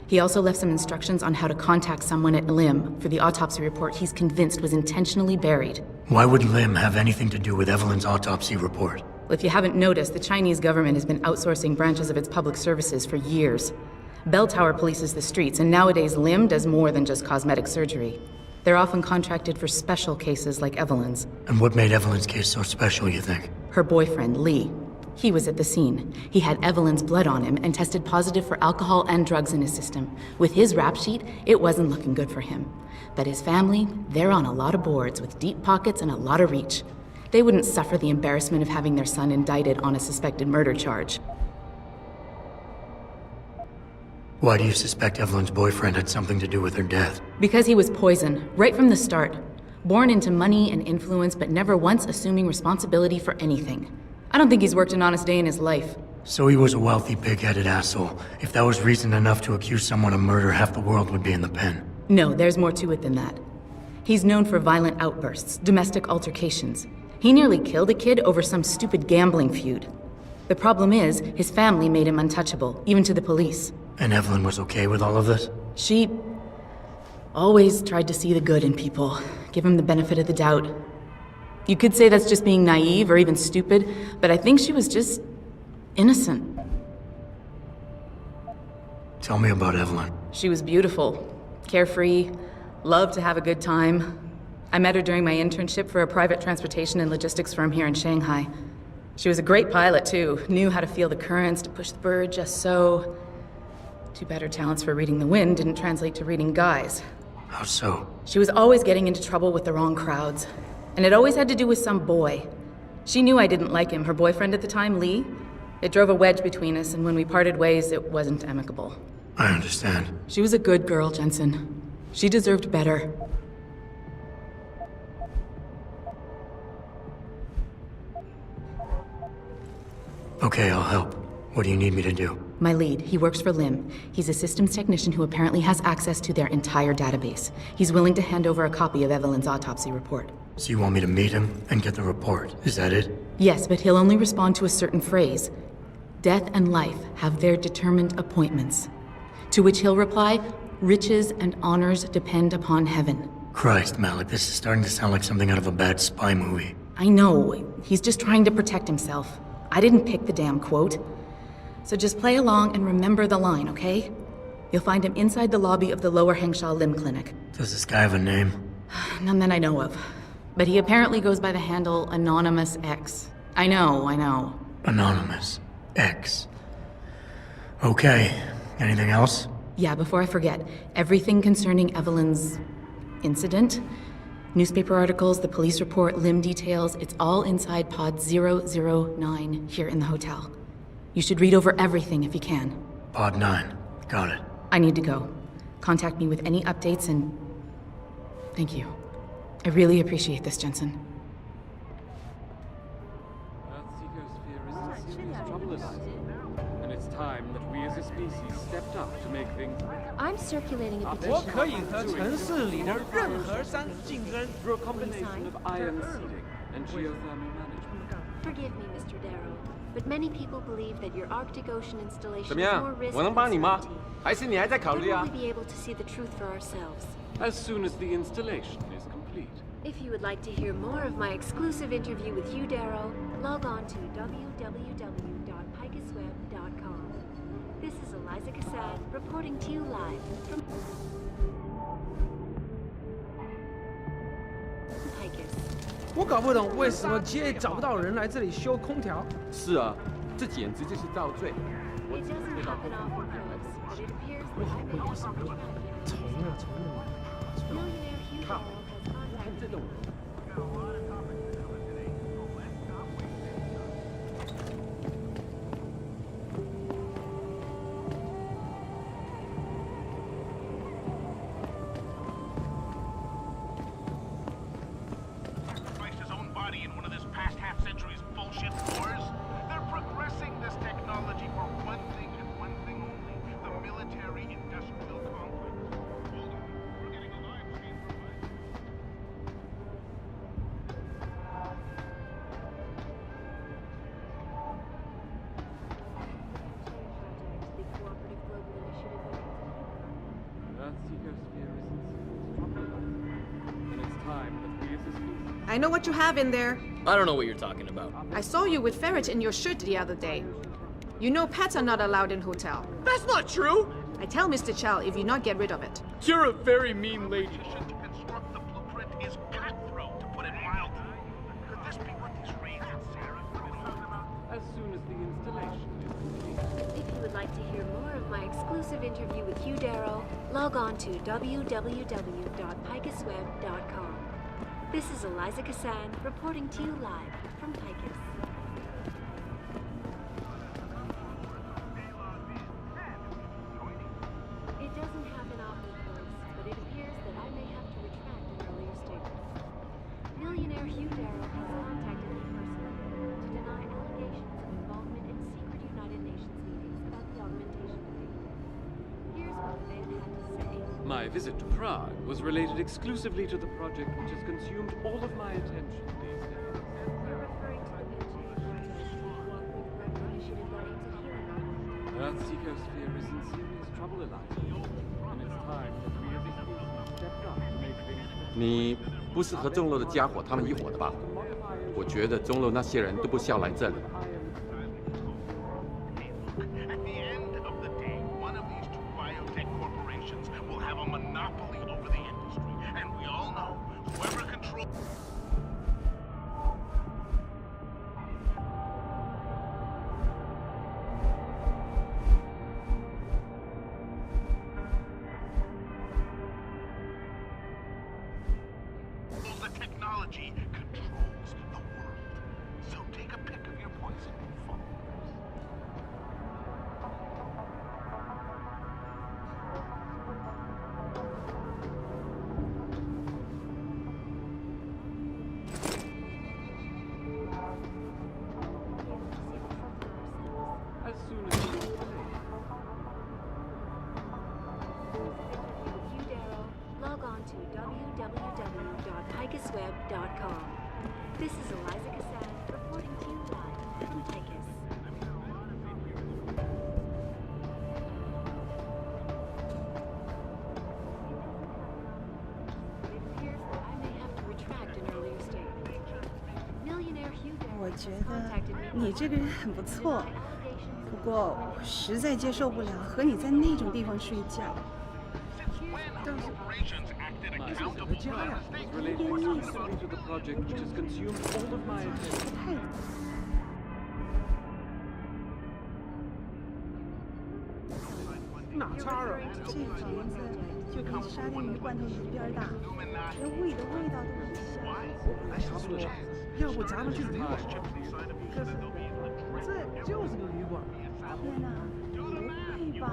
He also left some instructions on how to contact someone at LIMB for the autopsy report he's convinced was intentionally buried. Why would LIMB have anything to do with Evelyn's autopsy report? Well, if you haven't noticed, the Chinese government has been outsourcing branches of its public services for years. Belltower polices the streets, and nowadays LIMB does more than just cosmetic surgery. They're often contracted for special cases like Evelyn's. And what made Evelyn's case so special, you think? Her boyfriend, Lee. He was at the scene. He had Evelyn's blood on him and tested positive for alcohol and drugs in his system. With his rap sheet, it wasn't looking good for him. But his family, they're on a lot of boards with deep pockets and a lot of reach. They wouldn't suffer the embarrassment of having their son indicted on a suspected murder charge. Why do you suspect Evelyn's boyfriend had something to do with her death? Because he was poison, right from the start. Born into money and influence, but never once assuming responsibility for anything. I don't think he's worked an honest day in his life. So he was a wealthy, pig-headed asshole. If that was reason enough to accuse someone of murder, half the world would be in the pen. No, there's more to it than that. He's known for violent outbursts, domestic altercations. He nearly killed a kid over some stupid gambling feud. The problem is, his family made him untouchable, even to the police. And Evelyn was okay with all of this? She always tried to see the good in people, give him the benefit of the doubt. You could say that's just being naive or even stupid, but I think she was just innocent. Tell me about Evelyn. She was beautiful, carefree, loved to have a good time. I met her during my internship for a private transportation and logistics firm here in Shanghai. She was a great pilot, too. Knew how to feel the currents, to push the bird just so. Too bad her talents for reading the wind didn't translate to reading guys. How so? She was always getting into trouble with the wrong crowds. And it always had to do with some boy. She knew I didn't like him. Her boyfriend at the time, Lee, it drove a wedge between us, and when we parted ways, it wasn't amicable. I understand. She was a good girl, Jensen. She deserved better. Okay, I'll help. What do you need me to do? My lead, he works for LIMB. He's a systems technician who apparently has access to their entire database. He's willing to hand over a copy of Evelyn's autopsy report. So you want me to meet him and get the report, is that it? Yes, but he'll only respond to a certain phrase. Death and life have their determined appointments. To which he'll reply, riches and honors depend upon heaven. Christ, Malik, this is starting to sound like something out of a bad spy movie. I know. He's just trying to protect himself. I didn't pick the damn quote. So just play along and remember the line, okay? You'll find him inside the lobby of the Lower Hengsha Limb Clinic. Does this guy have a name? None that I know of. But he apparently goes by the handle Anonymous X. I know. Anonymous X. Okay. Anything else? Yeah, before I forget, everything concerning Evelyn's incident, newspaper articles, the police report, limb details, it's all inside pod 009 here in the hotel. You should read over everything if you can. Pod 9. Got it. I need to go. Contact me with any updates and... Thank you. I really appreciate this, Jensen. And it's time that we as a species stepped up to make things. I'm circulating a 我 petition. 可以和城市里的任何山竞争。 Through a combination of iron seeding and geothermal management. Forgive me, Mr. Darrow, but many people believe that your Arctic Ocean 怎 installation 么 is 样 more？ risk 我能 than 帮你吗？ certainty. 还是你还在考 When 虑 will 啊 we be able to see the truth for ourselves?？As soon as the installation is complete. If you would like to hear more of my exclusive interview with you, Darrow, log on to www.picusweb.com. This is Eliza Cassan reporting to you live from Picus. 我搞不懂为什么街找不到人来这里修空调。是啊，这简直就是造罪。 It doesn't happen often, folks, but it appears that I may have to retract it. 虫啊虫啊！ Millionaire Hugh Darrow has contacted me. And it's time that we as a species. I know what you have in there. I don't know what you're talking about. I saw you with ferret in your shirt the other day. You know pets are not allowed in hotel. That's not true! I tell Mr. Chow if you not get rid of it. You're a very mean lady. As soon as the installation is complete. If you would like to hear more of my exclusive interview with Hugh Darrow, log on to www.picusweb.com. This is Eliza Cassan reporting to you live from Picus. It doesn't happen often, folks, but it appears that I may have to retract an earlier statement. Millionaire Hugh Darrow has contacted me personally to deny allegations of involvement in secret United Nations meetings about the augmentation debate. Here's what the man had to say. My visit to Prague was related exclusively to the project which has consumed all of my attention these days. You're referring to the Belltower Bruggen initiative that aims at healing augmentation. Earth's ecosphere is in serious trouble, Eliza. And it's time that we as a species stepped up to make things better. 你不是和钟楼的家伙他们一伙的吧？我觉得钟楼那些人都不需要来这里。 At the end of the day, one of these two biotech corporations will have a monopoly over the industry. And we all know whoever controls... the technology controls the world. So take a pick of your poison and follow. As soon as the Hugh Darrow, log on to www.picusweb.com. This is Eliza Cassan reporting to you live from Picus. It appears that I may have to retract an earlier statement. Millionaire Hugh Darrow 我 has 觉得 contacted me 你这个人很不错，不过我实在接受不了和你在那种地方睡觉。 My visit to Prague was related exclusively to the project which has consumed all of my attention. 太哪差啊？这房子就跟沙丁鱼罐头一边大，连胃的味道都很像。他说，要不咱们去旅馆？可是这就是个旅馆。天哪，不会吧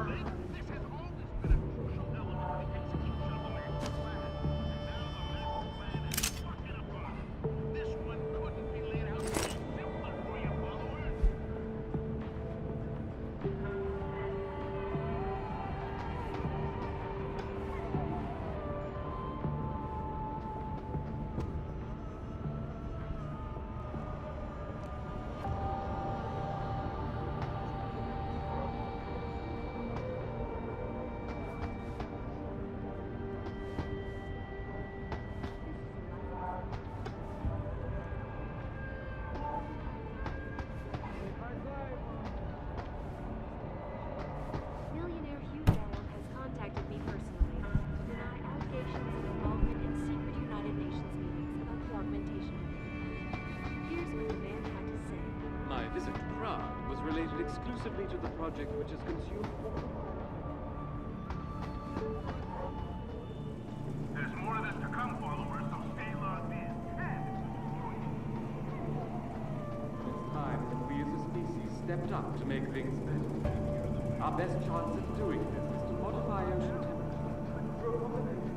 ？Millionaire Hugh Darrow has contacted me personally to deny allegations of involvement in secret United Nations meetings about the augmentation of the Here's what the man had to say. My visit to Prague was related exclusively to the project which has consumed There's more of this to come, followers, so stay logged in. It's time that we as a species stepped up to make things better. Our best chance at doing this is to modify ocean temperature through a combination.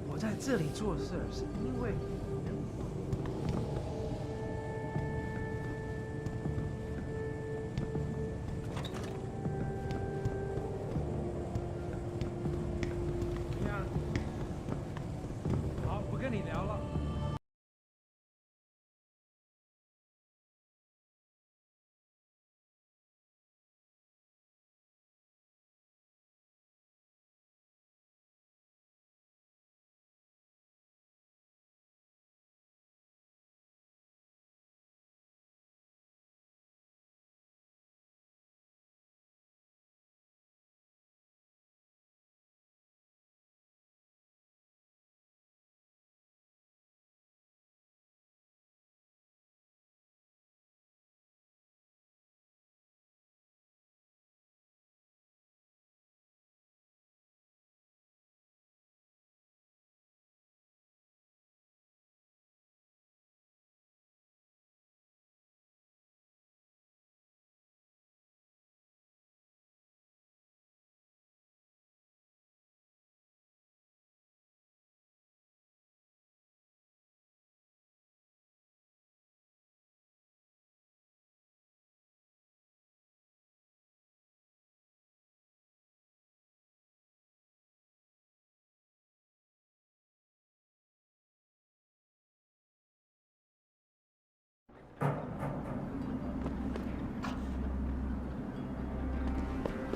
我在这里做事是因为。好，不跟你聊了。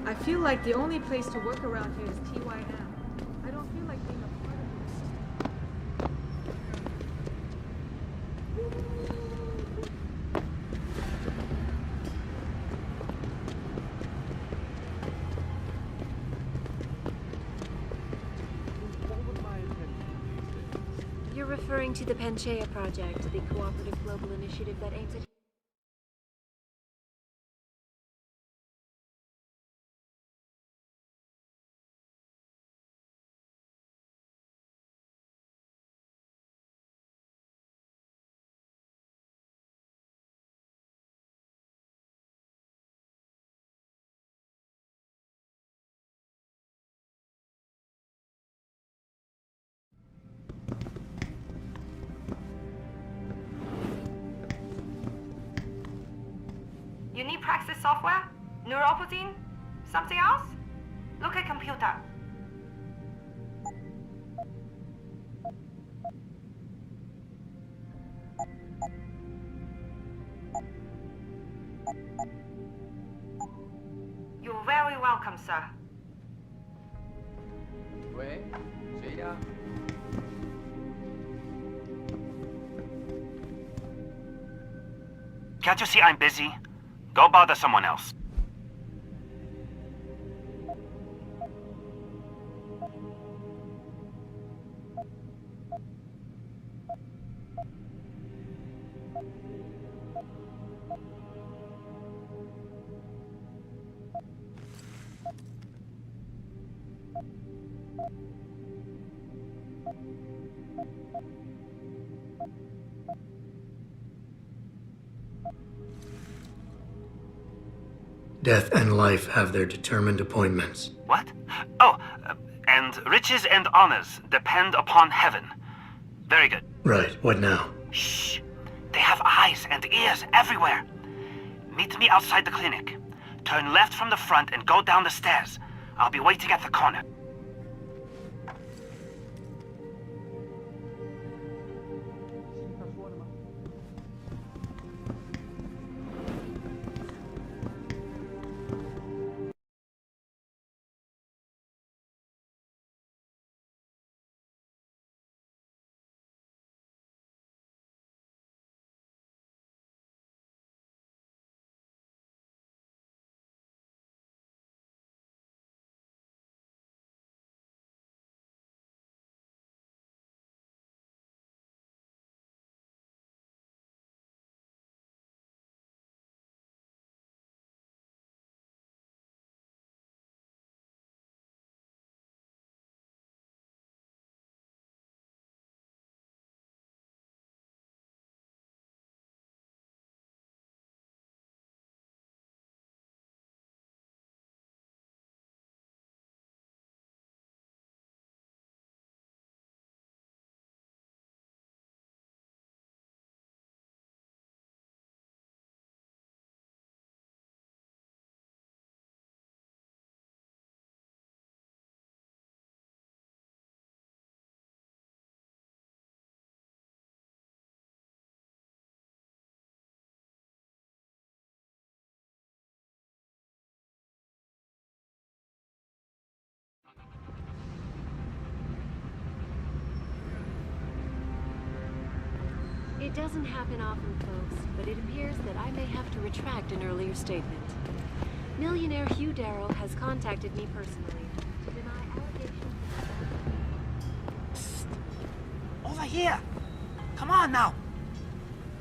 I feel like the only place to work around here is TYM. I don't feel like being a part of this. You're referring to the Panchaea Project, the cooperative global initiative that aims at You need Praxis software? Neuropozyne? Something else? Look at computer. You're very welcome, sir. 喂，谁呀？ Can't you see I'm busy? Go bother someone else. Death and life have their determined appointments. What? Oh, and riches and honors depend upon heaven. Very good. Right, what now? Shh. They have eyes and ears everywhere. Meet me outside the clinic. Turn left from the front and go down the stairs. I'll be waiting at the corner. It doesn't happen often, folks, but it appears that I may have to retract an earlier statement. Millionaire Hugh Darrow has contacted me personally to deny allegations. Over here! Come on now!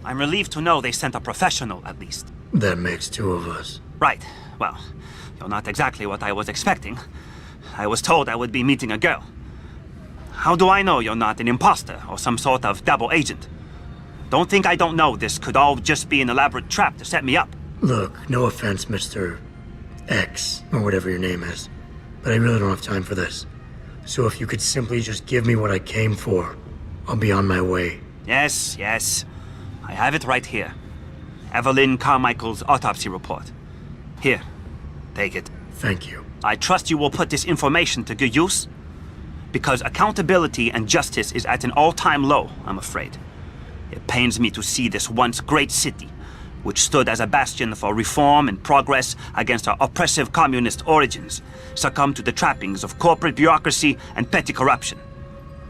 I'm relieved to know they sent a professional, at least. That makes two of us. Right. Well, you're not exactly what I was expecting. I was told I would be meeting a girl. How do I know you're not an imposter or some sort of double agent? Don't think I don't know this could all just be an elaborate trap to set me up. Look, no offense, Mr. X, or whatever your name is, but I really don't have time for this. So if you could simply just give me what I came for, I'll be on my way. Yes, yes. I have it right here. Evelyn Carmichael's autopsy report. Here, take it. Thank you. I trust you will put this information to good use, because accountability and justice is at an all-time low, I'm afraid. It pains me to see this once great city, which stood as a bastion for reform and progress against our oppressive communist origins, succumb to the trappings of corporate bureaucracy and petty corruption.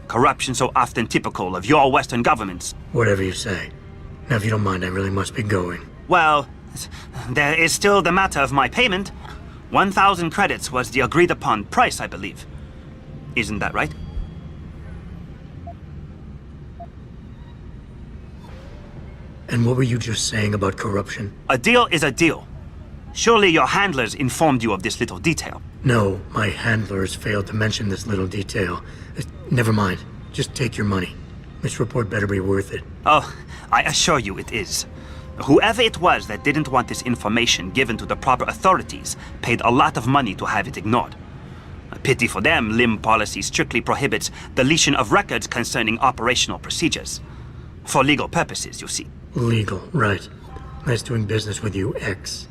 Corruption so often typical of your Western governments. Whatever you say. Now, if you don't mind, I really must be going. Well, there is still the matter of my payment. 1,000 credits was the agreed-upon price, I believe. Isn't that right? And what were you just saying about corruption? A deal is a deal. Surely your handlers informed you of this little detail. No, my handlers failed to mention this little detail. Never mind. Just take your money. This report better be worth it. Oh, I assure you it is. Whoever it was that didn't want this information given to the proper authorities paid a lot of money to have it ignored. A pity for them, LIMB policy strictly prohibits deletion of records concerning operational procedures. For legal purposes, you see. Legal, right. Nice doing business with you, X.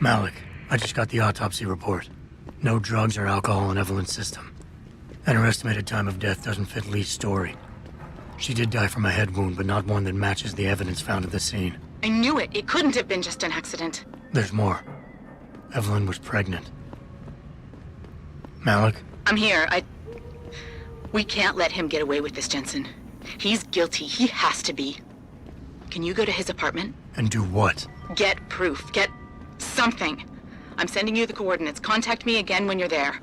Malik, I just got the autopsy report. No drugs or alcohol in Evelyn's system. And her estimated time of death doesn't fit Lee's story. She did die from a head wound, but not one that matches the evidence found at the scene. I knew it. It couldn't have been just an accident. There's more. Evelyn was pregnant. Malik? I'm here. We can't let him get away with this, Jensen. He's guilty. He has to be. Can you go to his apartment? And do what? Get proof. Get something. I'm sending you the coordinates. Contact me again when you're there.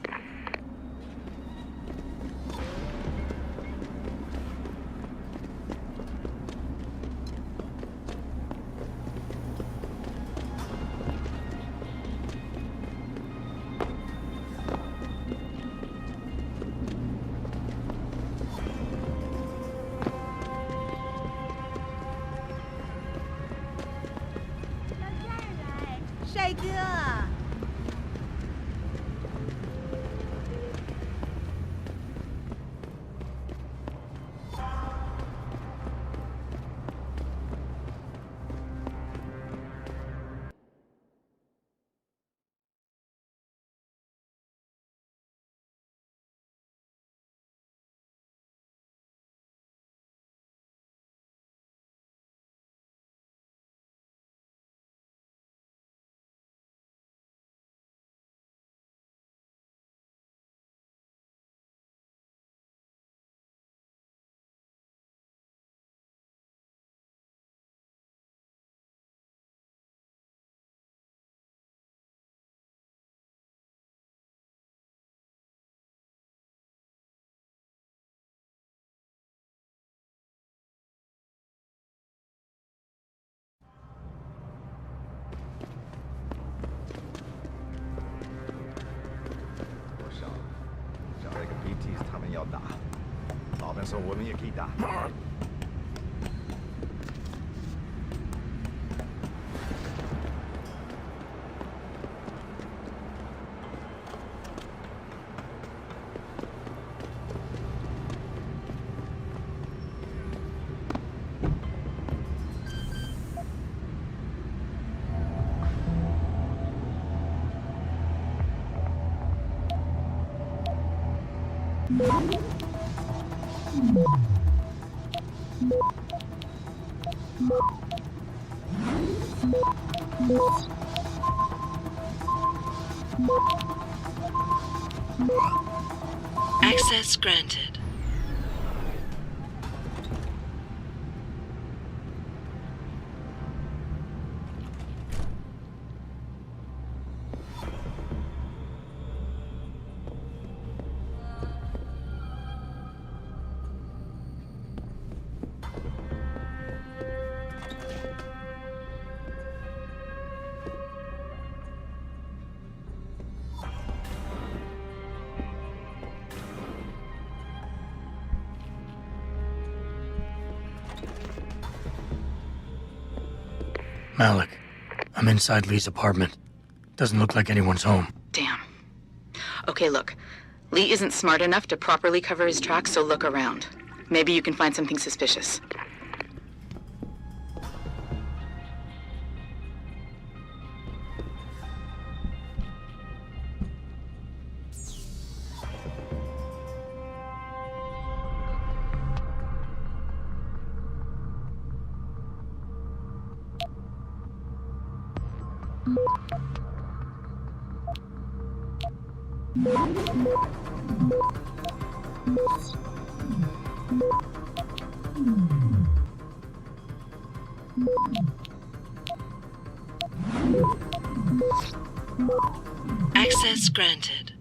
Access granted. Malik, I'm inside Lee's apartment. Doesn't look like anyone's home. Damn. Okay, look. Lee isn't smart enough to properly cover his tracks, so look around. Maybe you can find something suspicious. Access granted.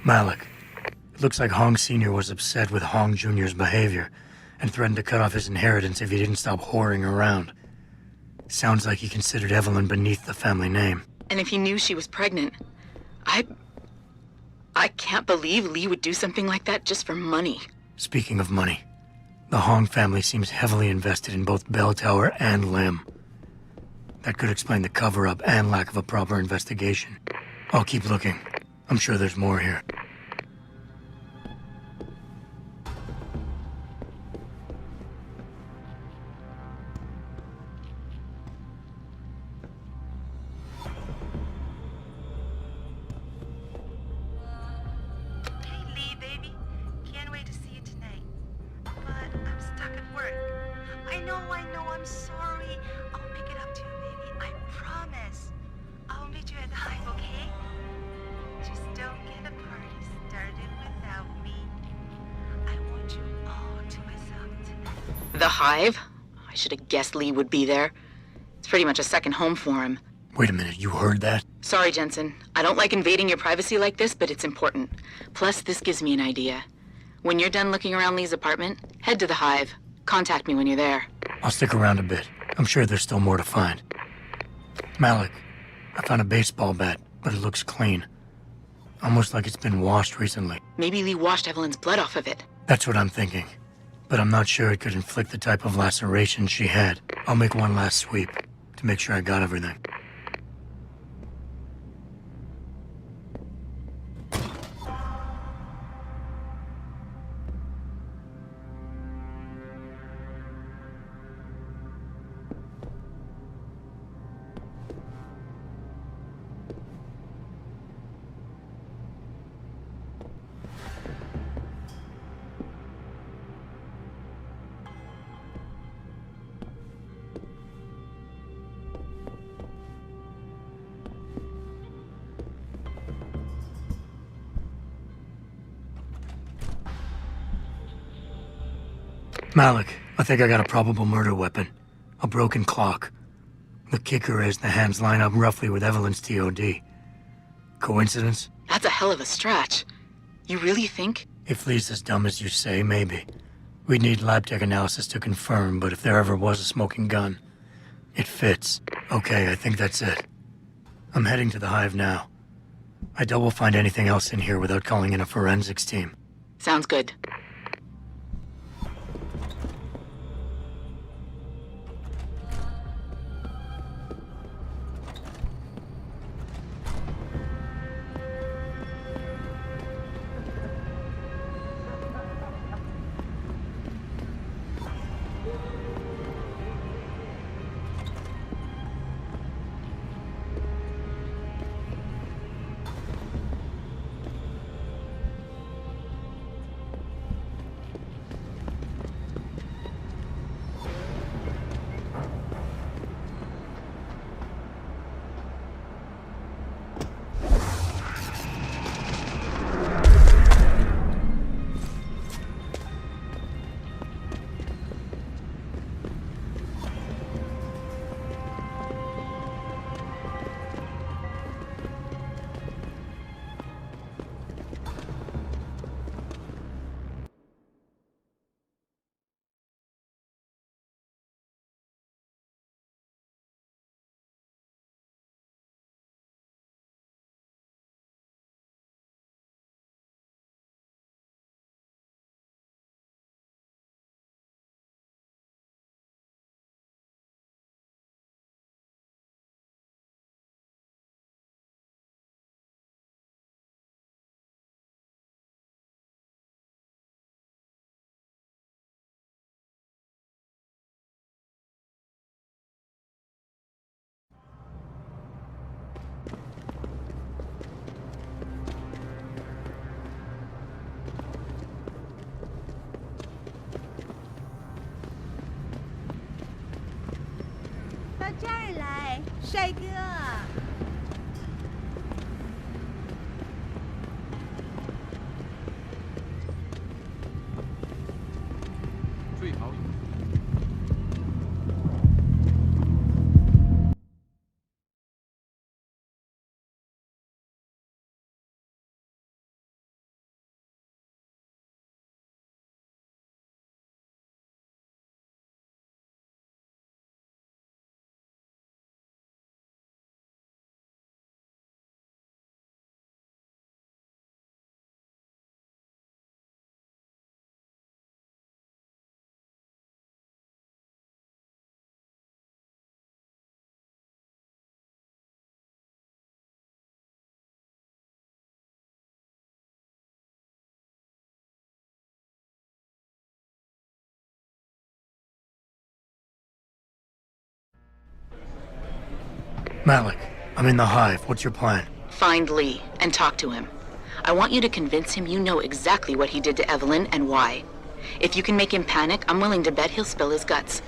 Malik, it looks like Hong Sr. was upset with Hong Jr.'s behavior and threatened to cut off his inheritance if he didn't stop whoring around. Sounds like he considered Evelyn beneath the family name. And if he knew she was pregnant, I can't believe Lee would do something like that just for money. Speaking of money, the Hong family seems heavily invested in both Belltower and LIMB. That could explain the cover-up and lack of a proper investigation. I'll keep looking. I'm sure there's more here. I know, I'm sorry. I'll make it up to you, baby. I promise. I'll meet you at the Hive, okay? Just don't get a party started without me. I want you all to myself tonight. The Hive? I should have guessed Lee would be there. It's pretty much a second home for him. Wait a minute, you heard that? Sorry, Jensen. I don't like invading your privacy like this, but it's important. Plus, this gives me an idea. When you're done looking around Lee's apartment, head to the Hive. Contact me when you're there. I'll stick around a bit. I'm sure there's still more to find. Malik, I found a baseball bat, but it looks clean. Almost like it's been washed recently. Maybe Lee washed Evelyn's blood off of it. That's what I'm thinking. But I'm not sure it could inflict the type of laceration she had. I'll make one last sweep to make sure I got everything. Malik, I think I got a probable murder weapon. A broken clock. The kicker is the hands line up roughly with Evelyn's TOD. Coincidence? That's a hell of a stretch. You really think? If Lee's as dumb as you say, maybe. We'd need lab tech analysis to confirm, but if there ever was a smoking gun, it fits. Okay, I think that's it. I'm heading to the Hive now. I doubt we'll find anything else in here without calling in a forensics team. Sounds good.帅哥。最好有。Malik, I'm in the Hive. What's your plan? Find Lee and talk to him. I want you to convince him you know exactly what he did to Evelyn and why. If you can make him panic, I'm willing to bet he'll spill his guts.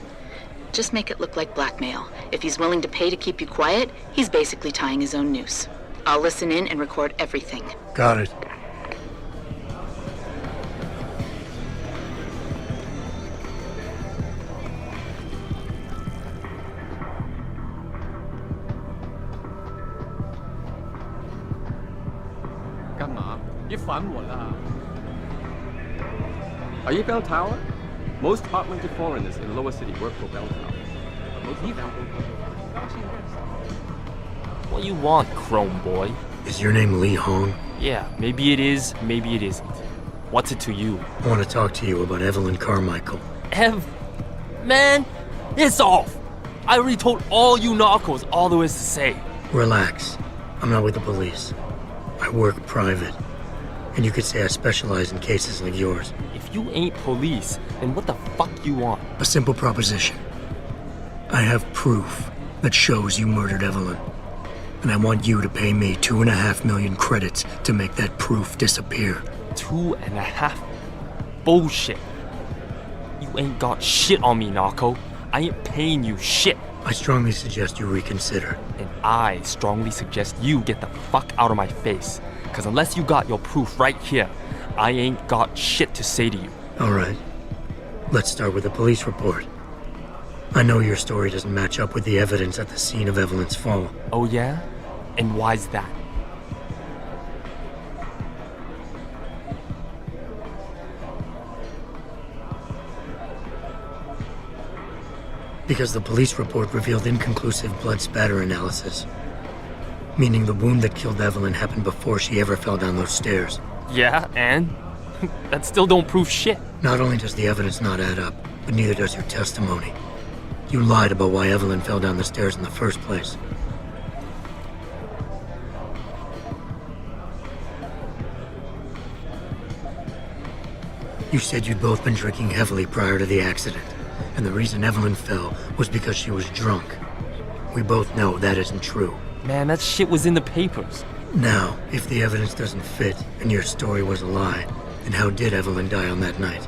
Just make it look like blackmail. If he's willing to pay to keep you quiet, he's basically tying his own noose. I'll listen in and record everything. Got it. Are you Belltower? Most top-ranked foreigners in lower city work for Belltower. What you want, Chrome boy? Is your name Lee Hong? Yeah, maybe it is, maybe it isn't. What's it to you? I want to talk to you about Evelyn Carmichael. Man, it's off! I already told all you narcos all there is to say. Relax. I'm not with the police. I work private. And you could say I specialize in cases like yours. If you ain't police, then what the fuck you want? A simple proposition. I have proof that shows you murdered Evelyn. And I want you to pay me 2.5 million credits to make that proof disappear. 2.5? Bullshit. You ain't got shit on me, narco. I ain't paying you shit. I strongly suggest you reconsider. And I strongly suggest you get the fuck out of my face. Because unless you got your proof right here, I ain't got shit to say to you. All right. Let's start with the police report. I know your story doesn't match up with the evidence at the scene of Evelyn's fall. Oh yeah? And why's that? Because the police report revealed inconclusive blood spatter analysis. Meaning the wound that killed Evelyn happened before she ever fell down those stairs. Yeah, and? That still don't prove shit. Not only does the evidence not add up, but neither does your testimony. You lied about why Evelyn fell down the stairs in the first place. You said you'd both been drinking heavily prior to the accident, and the reason Evelyn fell was because she was drunk. We both know that isn't true. Man, that shit was in the papers. Now, if the evidence doesn't fit and your story was a lie, then how did Evelyn die on that night?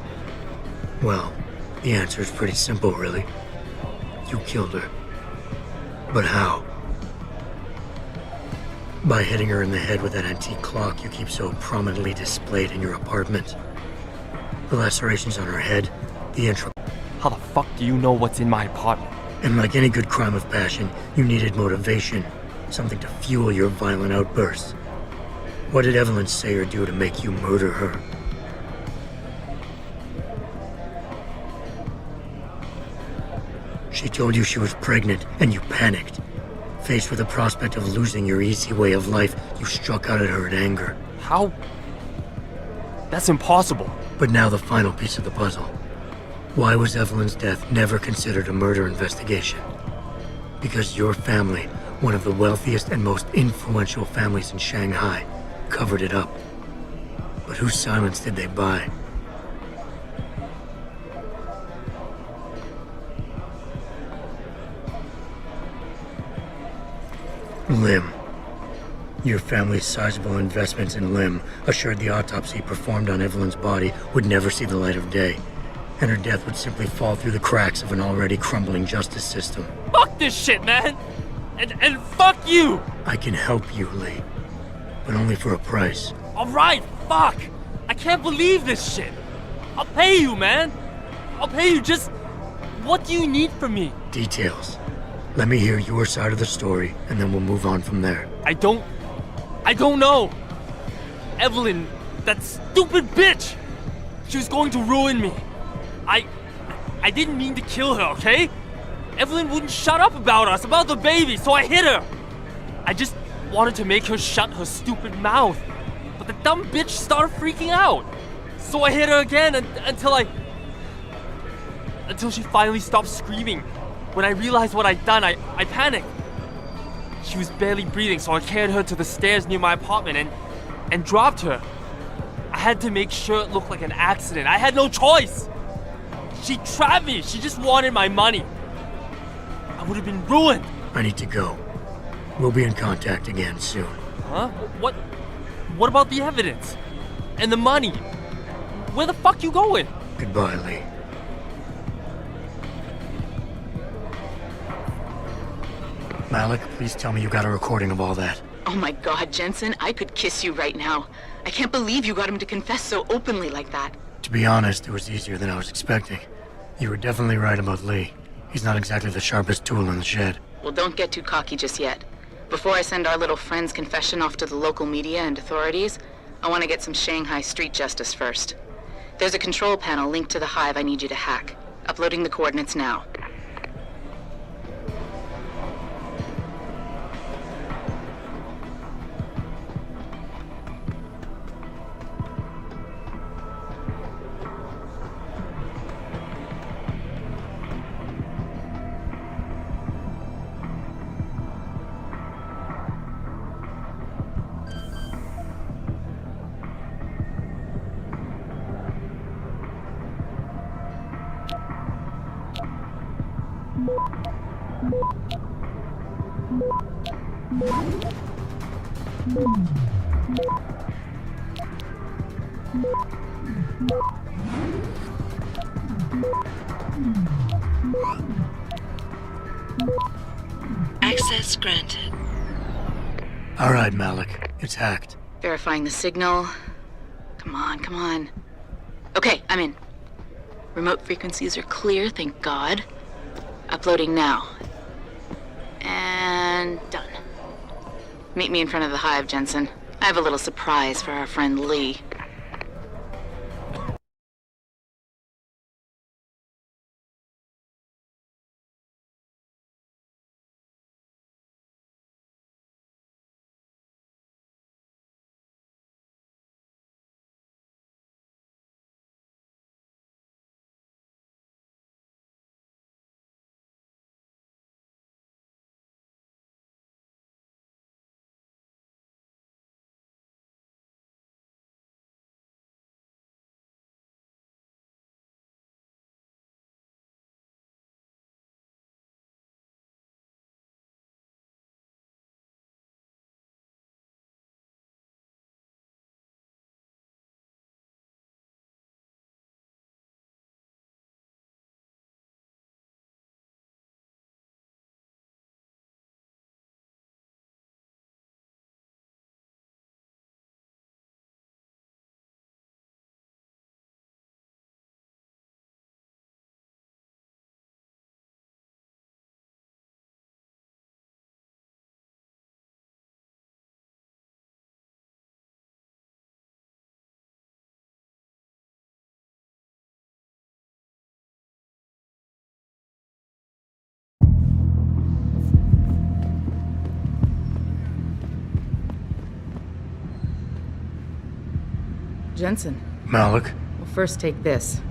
Well, the answer is pretty simple, really. You killed her. But how? By hitting her in the head with that antique clock you keep so prominently displayed in your apartment. The lacerations on her head, the How the fuck do you know what's in my apartment? And like any good crime of passion, you needed motivation. Something to fuel your violent outbursts. What did Evelyn say or do to make you murder her? She told you she was pregnant, and you panicked. Faced with the prospect of losing your easy way of life, you struck out at her in anger. How? That's impossible. But now the final piece of the puzzle. Why was Evelyn's death never considered a murder investigation? Because your family, one of the wealthiest and most influential families in Shanghai, covered it up. But whose silence did they buy? LIMB. Your family's sizable investments in LIMB assured the autopsy performed on Evelyn's body would never see the light of day, and her death would simply fall through the cracks of an already crumbling justice system. Fuck this shit, man! And fuck you! I can help you, Lee, but only for a price. Alright, fuck! I can't believe this shit! I'll pay you, man! I'll pay you, just... What do you need from me? Details. Let me hear your side of the story, and then we'll move on from there. I don't know. Evelyn, that stupid bitch! She was going to ruin me. I didn't mean to kill her, okay? Evelyn wouldn't shut up about us, about the baby, so I hit her. I just wanted to make her shut her stupid mouth. But the dumb bitch started freaking out. So I hit her again until she finally stopped screaming. When I realized what I'd done, I panicked. She was barely breathing, so I carried her to the stairs near my apartment and dropped her. I had to make sure it looked like an accident. I had no choice. She trapped me. She just wanted my money. I would have been ruined. I need to go. We'll be in contact again soon. Huh? What about the evidence? And the money? Where the fuck you going? Goodbye, Lee. Malik, please tell me you got a recording of all that. Oh my god, Jensen, I could kiss you right now. I can't believe you got him to confess so openly like that. To be honest, it was easier than I was expecting. You were definitely right about Lee. He's not exactly the sharpest tool in the shed. Well, don't get too cocky just yet. Before I send our little friend's confession off to the local media and authorities, I want to get some Shanghai street justice first. There's a control panel linked to the hive I need you to hack. Uploading the coordinates now. Access granted. All right, Malik. It's hacked. Verifying the signal. Come on, come on. Okay, I'm in. Remote frequencies are clear, thank God. Uploading now. And done. Meet me in front of the hive, Jensen. I have a little surprise for our friend Lee. Jensen. Malik? Well, first take this.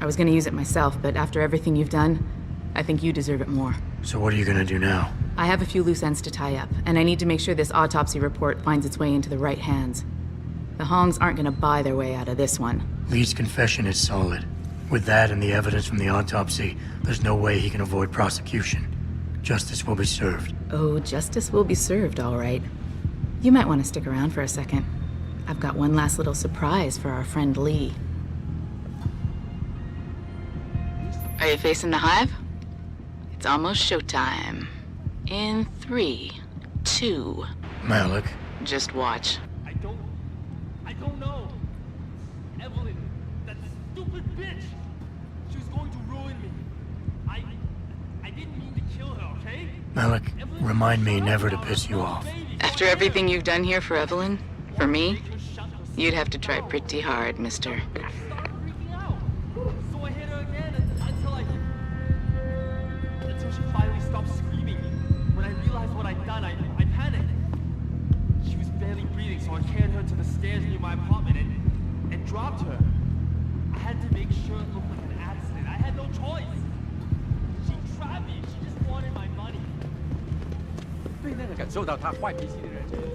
I was gonna use it myself, but after everything you've done, I think you deserve it more. So what are you gonna do now? I have a few loose ends to tie up, and I need to make sure this autopsy report finds its way into the right hands. The Hongs aren't gonna buy their way out of this one. Lee's confession is solid. With that and the evidence from the autopsy, there's no way he can avoid prosecution. Justice will be served. Oh, justice will be served, all right. You might want to stick around for a second. I've got one last little surprise for our friend Lee. Are you facing the hive? It's almost showtime. In 3, 2... Malik? Just watch. I don't know. Evelyn, that stupid bitch. She was going to ruin me. I didn't mean to kill her, okay? Malik, remind me never to piss you off. After everything you've done here for Evelyn, for me, you'd have to try pretty hard, mister. So I hit her again until she finally stopped screaming. When I realized what I'd done, I panicked. She was barely breathing, so I carried her to the stairs near my apartment and dropped her. I had to make sure it looked like an accident. I had no choice. She trapped me. She just wanted my money. 对那个感受到他坏脾气的人，真的是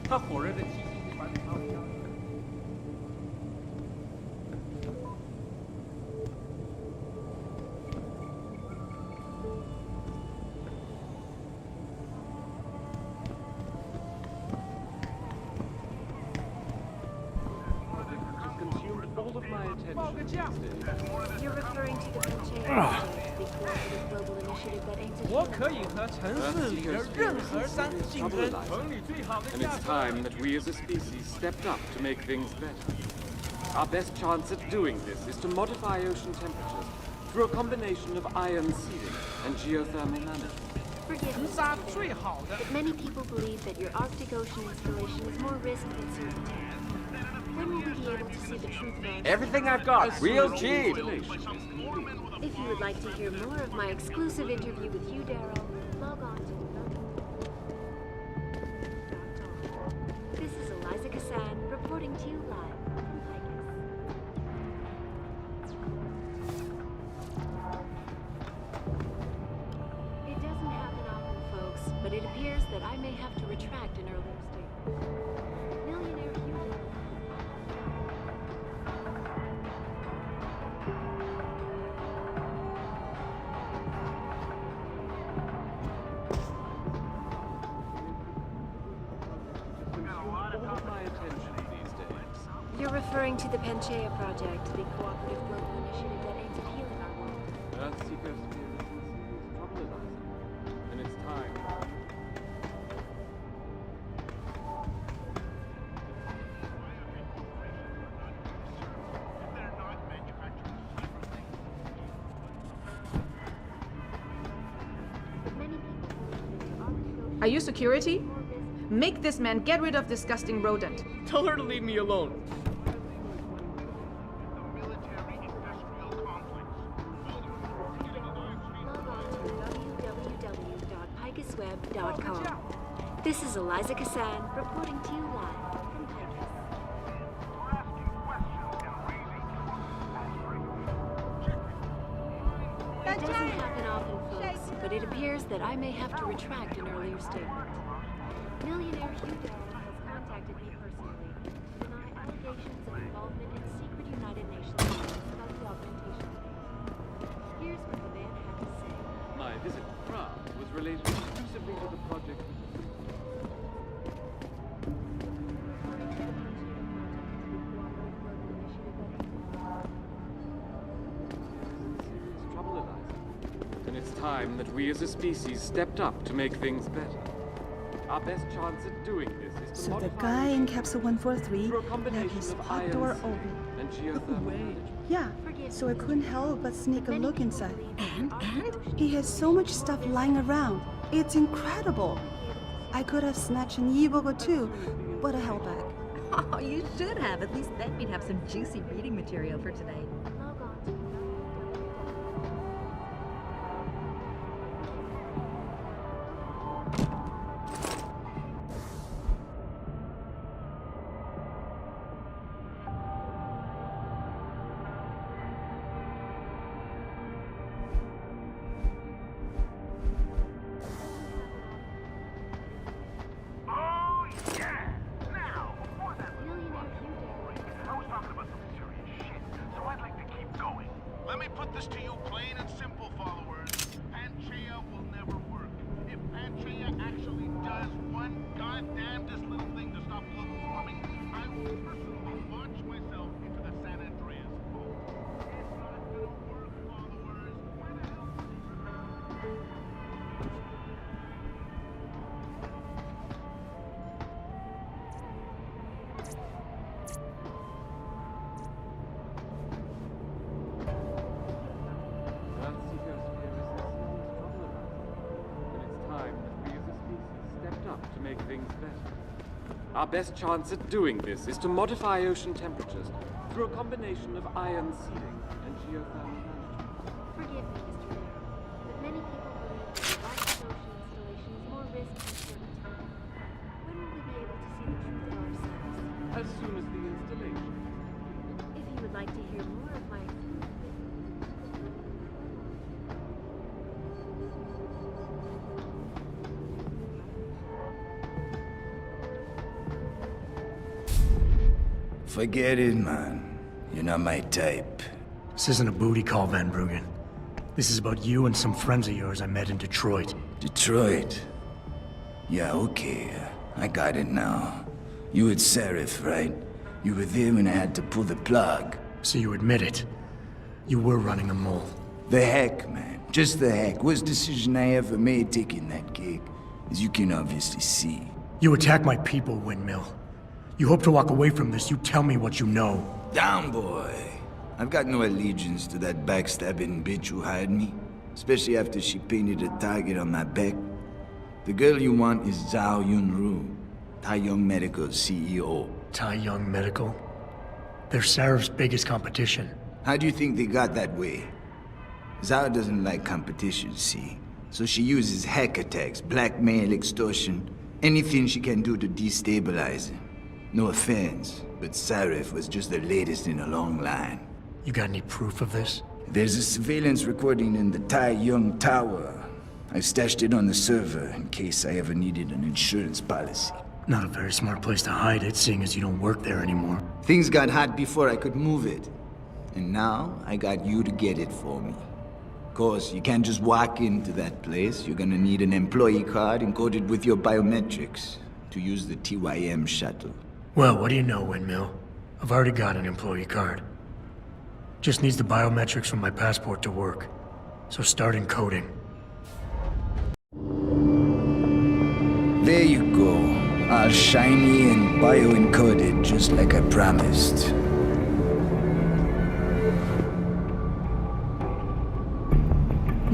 它火热的气息会把你烧焦。You're referring to the Panchea Project, the cooperative global initiative that aims at 我可以和城市里的任何商竞争，城里最好的 And it's time that we as a species stepped up to make things better. Our best chance at doing this is to modify ocean temperatures through a combination of ion seeding and geothermal management. Forgive me, but many people believe that your Arctic Ocean installation is more risk than certainty. When will we be able to see the truth of our... Everything I've got, real cheap! If you would like to hear more of my exclusive interview with you, Darrow, log on to This is Eliza Kassan reporting to you live from Picus. It doesn't happen often, folks, but it appears that I may have to retract an earlier statement. Millionaire Hugh You're referring to the Panchea Project, the cooperative global initiative that aims at healing our world. Earthseekers fear this is trouble, Eliza. And it's time. Are you security? Make this man get rid of disgusting rodent. Tell her to leave me alone. www.picusweb.com. This is Eliza Kassan reporting to you live from Picus. It doesn't happen often, folks, but it appears that I may have to retract an earlier statement. Millionaire Hugh Darrow has contacted me personally to deny allegations of involvement in secret United Nations meetings about the augmentation phase. Here's what the man had to say. My visit to France was related exclusively to the project. Serious trouble, Eliza. And it's time that we as a species stepped up to make things better. Our best chance at doing this is to So the modify guy in capsule 143 through a left combination his of pod ions door open. and geothermal management. Yeah, so I couldn't help but sneak a look inside. And he has so much stuff lying around. It's incredible. I could have snatched an e-book or two, but I held back. Oh, you should have. At least then we'd have some juicy reading material for tonight. Let me put this to you plain and simple, followers. Panchea will never work. If Panchea actually does one goddamnedest little thing to stop global warming, I will personally launch myself into the San Andreas Fault. It's not gonna work, followers. Where the hell to make things better. Our best chance at doing this is to modify ocean temperatures through a combination of ion seeding and geothermal management. Forgive me, Mr. Darrow, but many people believe that the Arctic Ocean installation is more risk than certainty. When will we be able to see the truth of ourselves? As soon as the installation. If you would like to hear more of my Forget it, man. You're not my type. This isn't a booty call, Van Bruggen. This is about you and some friends of yours I met in Detroit. Detroit? Yeah, okay. I got it now. You with Seraph, right? You were there when I had to pull the plug. So you admit it. You were running a mole. The heck, man. Just the heck. Worst decision I ever made taking that gig. As you can obviously see. You attack my people, Windmill. You hope to walk away from this, you tell me what you know. Down, boy. I've got no allegiance to that backstabbing bitch who hired me. Especially after she painted a target on my back. The girl you want is Zhao Yunru, Tai Young Medical's CEO. Tai Young Medical? They're Seraph's biggest competition. How do you think they got that way? Zhao doesn't like competition, see? So she uses hack attacks, blackmail, extortion, anything she can do to destabilize him. No offense, but Seraph was just the latest in a long line. You got any proof of this? There's a surveillance recording in the Tai Young Tower. I stashed it on the server in case I ever needed an insurance policy. Not a very smart place to hide it, seeing as you don't work there anymore. Things got hot before I could move it. And now, I got you to get it for me. Of course, you can't just walk into that place. You're gonna need an employee card encoded with your biometrics to use the TYM shuttle. Well, what do you know, Windmill? I've already got an employee card. Just needs the biometrics from my passport to work. So start encoding. There you go. All shiny and bio-encoded, just like I promised.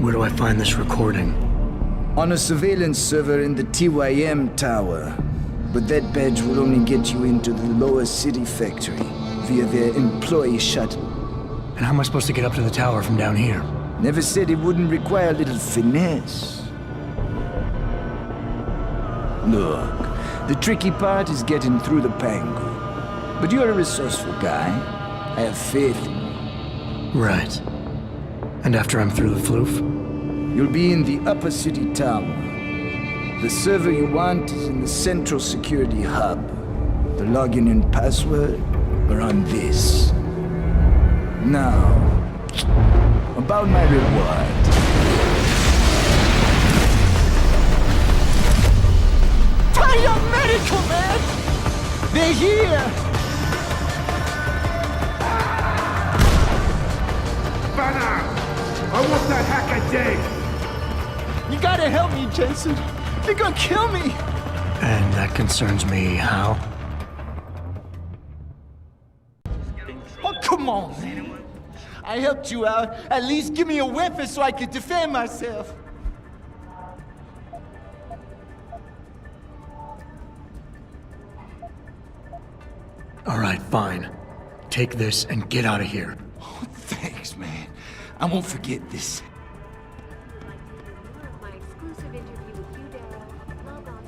Where do I find this recording? On a surveillance server in the TYM tower. But that badge will only get you into the lower city factory via their employee shuttle. And how am I supposed to get up to the tower from down here? Never said it wouldn't require a little finesse. Look, the tricky part is getting through the Pangu. But you're a resourceful guy. I have faith in you. Right. And after I'm through the floof? You'll be in the upper city tower. The server you want is in the central security hub. The login and password are on this. Now, about my reward. Tai Young Medical, man! They're here! Banner! I want that hacker dead! You gotta help me, Jensen. They're gonna kill me! And that concerns me how? Oh, come on, man. I helped you out. At least give me a weapon so I can defend myself. All right, fine. Take this and get out of here. Oh, thanks, man. I won't forget this. My exclusive interview with you, Daryl. Log on.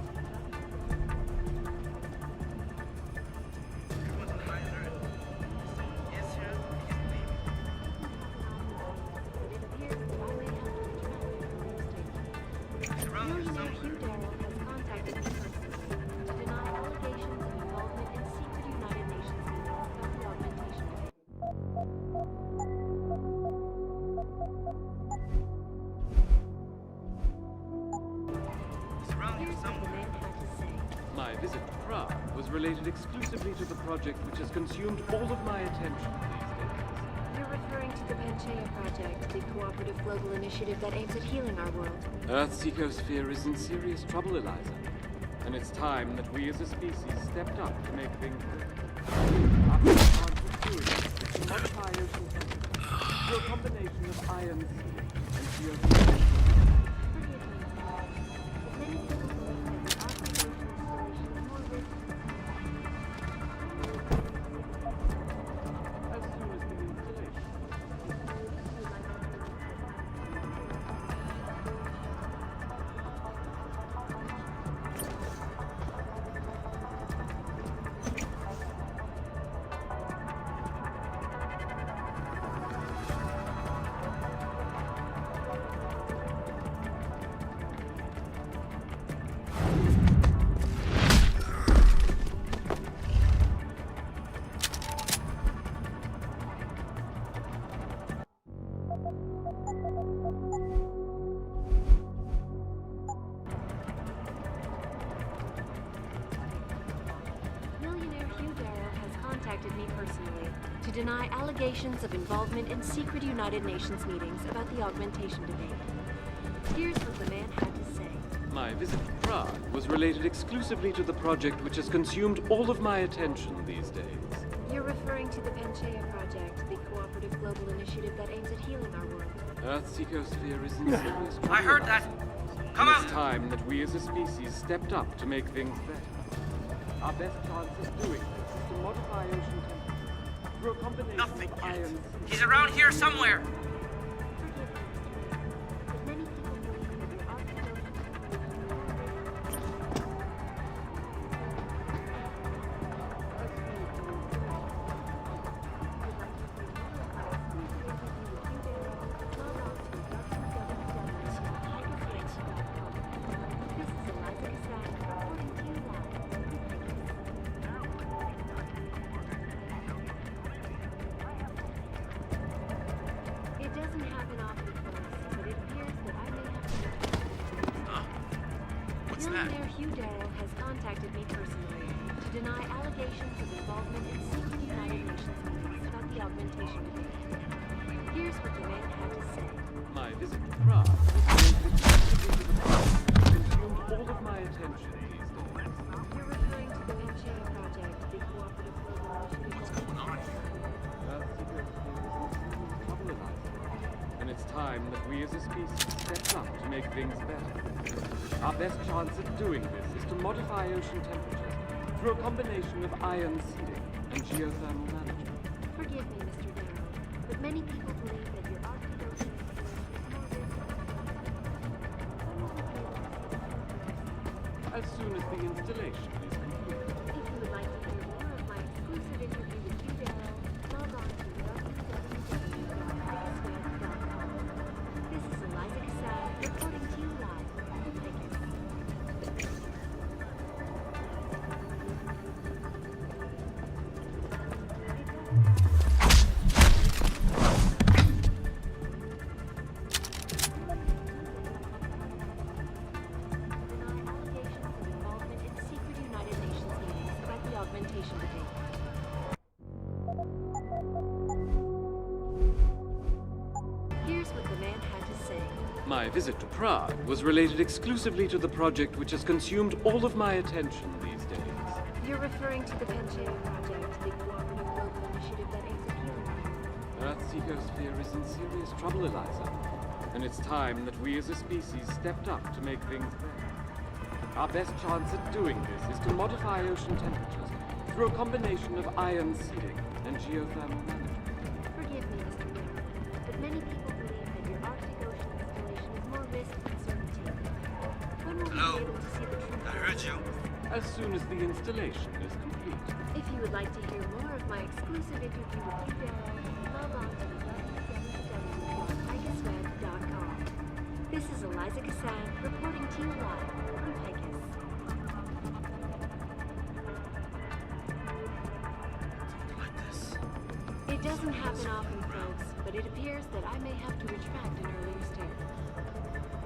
Millionaire Hugh Daryl has contacted me personally to deny allegations of involvement in secret United Nations self augmentation. Here's what the man had to say. My visit to Prague was related exclusively to the project which has consumed all of my attention these days. You're referring to the Panchaea Project, the cooperative global initiative that aims at healing our world. Earth's ecosphere is in serious trouble, Eliza. And it's time that we as a species stepped up to make things better. After the modify ocean temperature through a combination of iron sealing and geothermal. contacted me personally to deny allegations of involvement in secret United Nations meetings about the augmentation debate. Here's what the man had to say. My visit to Prague was related exclusively to the project which has consumed all of my attention these days. You're referring to the Panchaea Project, the cooperative global initiative that aims at healing our world. Earth's ecosphere is in serious trouble. I heard that. Come out! It's time that we as a species stepped up to make things better. Our best chance of doing this is to modify ocean temperature through a combination of iron. He's around here somewhere. It doesn't happen often, folks, but it appears that I may have to... What's that? Millionaire Hugh Darrow has contacted me personally to deny allegations of involvement in secret United Nations meetings about the augmentation debate. Here's what the man had to say. My visit to Prague was related exclusively to the project which consumed all of my attention these days. You're referring to the Panchaea Project, the cooperative global initiative. What's going on here? Earth's ecosphere is in serious trouble, Eliza. And it's time that we as a species stepped up to make things better. Our best chance at doing this is to modify ocean temperatures through a combination of ion seeding and geothermal management. Forgive me, Mr. Darrow, but many people believe that your Arctic Ocean installation is more As soon as the installation is complete. If you would like to hear more of my exclusive interview with Hugh Darrow, log on to www.highswed.com. This is Eliza Cassan reporting to you live from Vegas. Allegations of involvement in secret United Nations meetings about the augmentation debate. Here's what the man had to say. My visit to Prague was related exclusively to the project which has consumed all of my attention these days. You're referring to the Panchaea Project, the cooperative global initiative that aims at healing. Earth's ecosphere is in serious trouble, Eliza. And it's time that we as a species stepped up to make things better. Our best chance at doing this is to modify ocean temperatures through a combination of ion seeding and geothermal management. Forgive me, Mr. Darrow, but many people believe that your Arctic Ocean installation is more risk than certainty. When will we be able to see the truth? I heard you. As soon as the installation is complete. If you would like to hear more of my exclusive interview with Hugh Darrow, log on to www.highswed.com. This is Eliza Cassan reporting to you live from Vegas. It doesn't happen often, folks, but it appears that I may have to retract an earlier statement.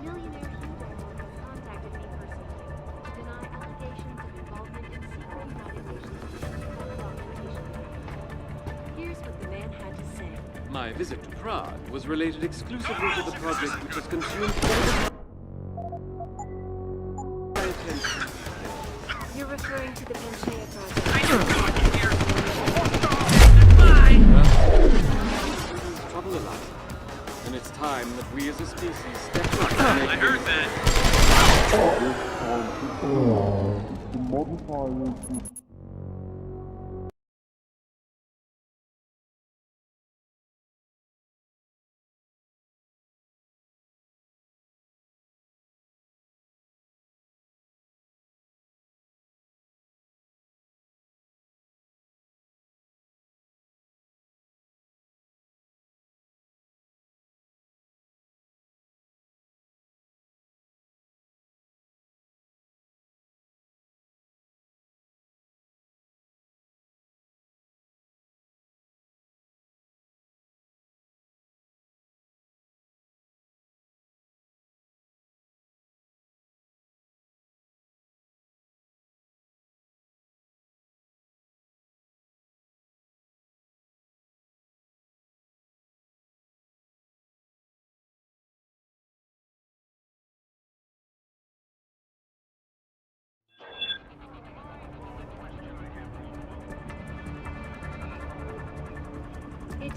Millionaire Hugh Darrow has contacted me personally to deny allegations of involvement in secret United Nations meetings about the augmentation debate. Here's what the man had to say. My visit to Prague was related exclusively to the project which has consumed all of my attention. You're referring to the Panchaea Project. Trouble, Eliza. And it's time that we as a species step up to make I heard that.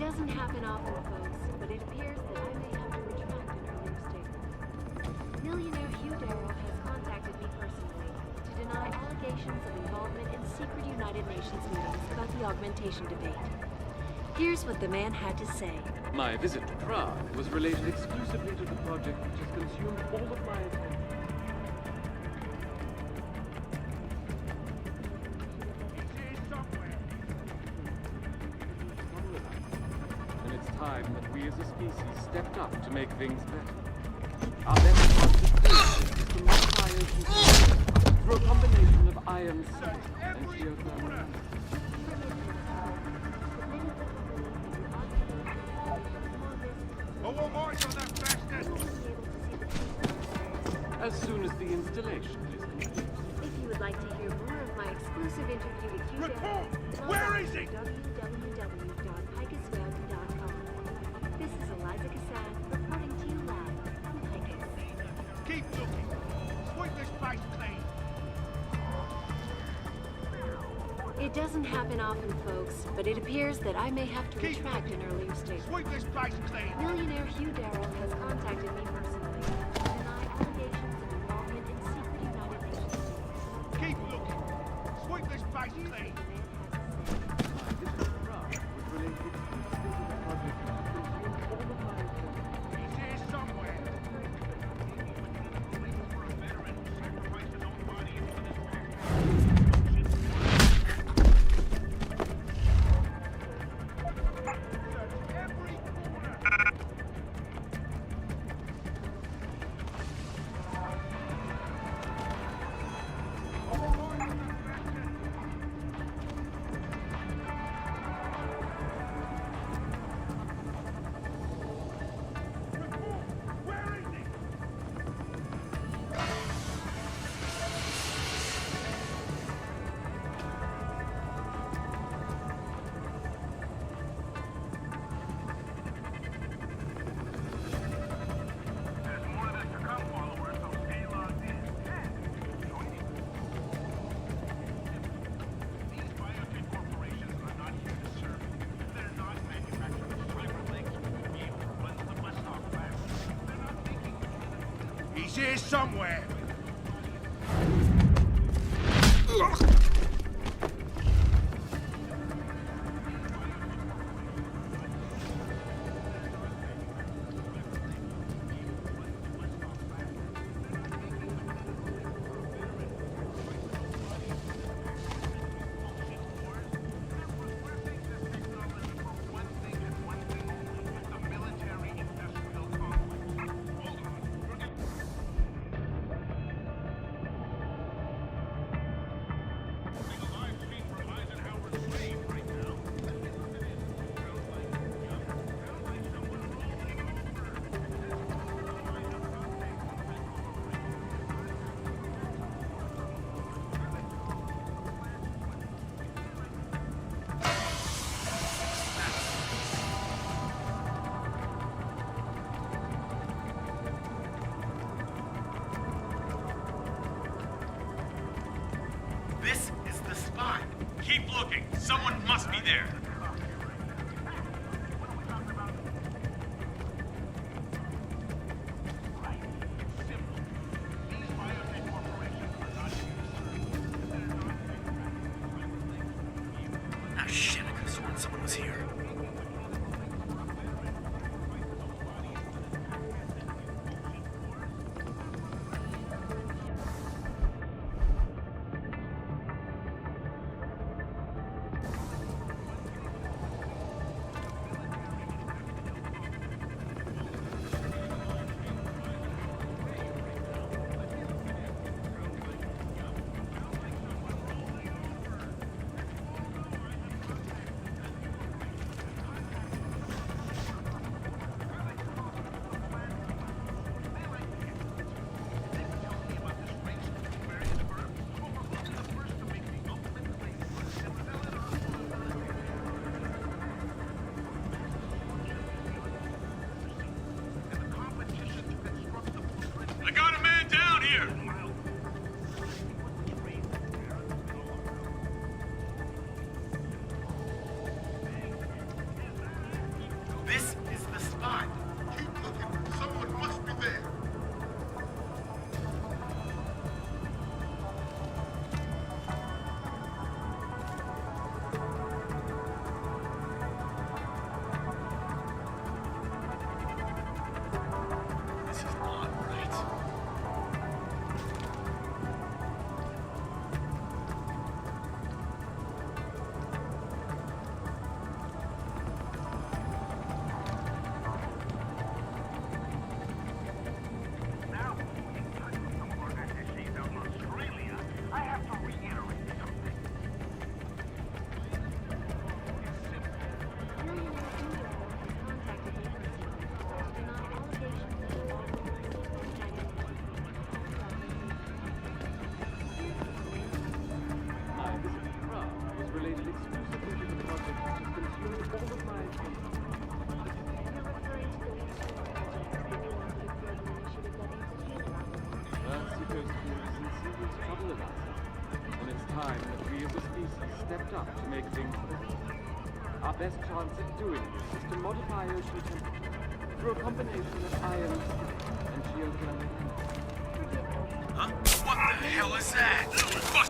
doesn't happen often, folks, but it appears that I may have to retract an earlier statement. Millionaire Hugh Darrow has contacted me personally to deny allegations of involvement in secret United Nations meetings about the augmentation debate. Here's what the man had to say. My visit to Prague was related exclusively to the project which has consumed all of my attention. And it's time that we as a species stepped up to make things better. Our best chance is to modify ocean through a combination of iron sea and geothermal. As soon as the installation is complete. If you would like to hear more of my exclusive interview with Hugh Darrow, Where is he? www.picusweb.com. This is Eliza Cassan reporting to you live from Picus. Keep looking. Sweep this place clean. It doesn't happen often, folks, but it appears that I may have to retract an earlier statement. Sweep this place clean. Millionaire Hugh Darrow has contacted me personally to deny allegations of involvement in secret United Nations meetings. Keep looking. Sweep this place clean. He's here somewhere. He's here somewhere. This is the spot. Keep looking. Someone must be there. Ah, shit, I could have sworn someone was here. as a species stepped up to make things better. Our best chance at doing this is to modify ocean temperature through a combination of iron and geothermal energy. Huh? What the hell is that?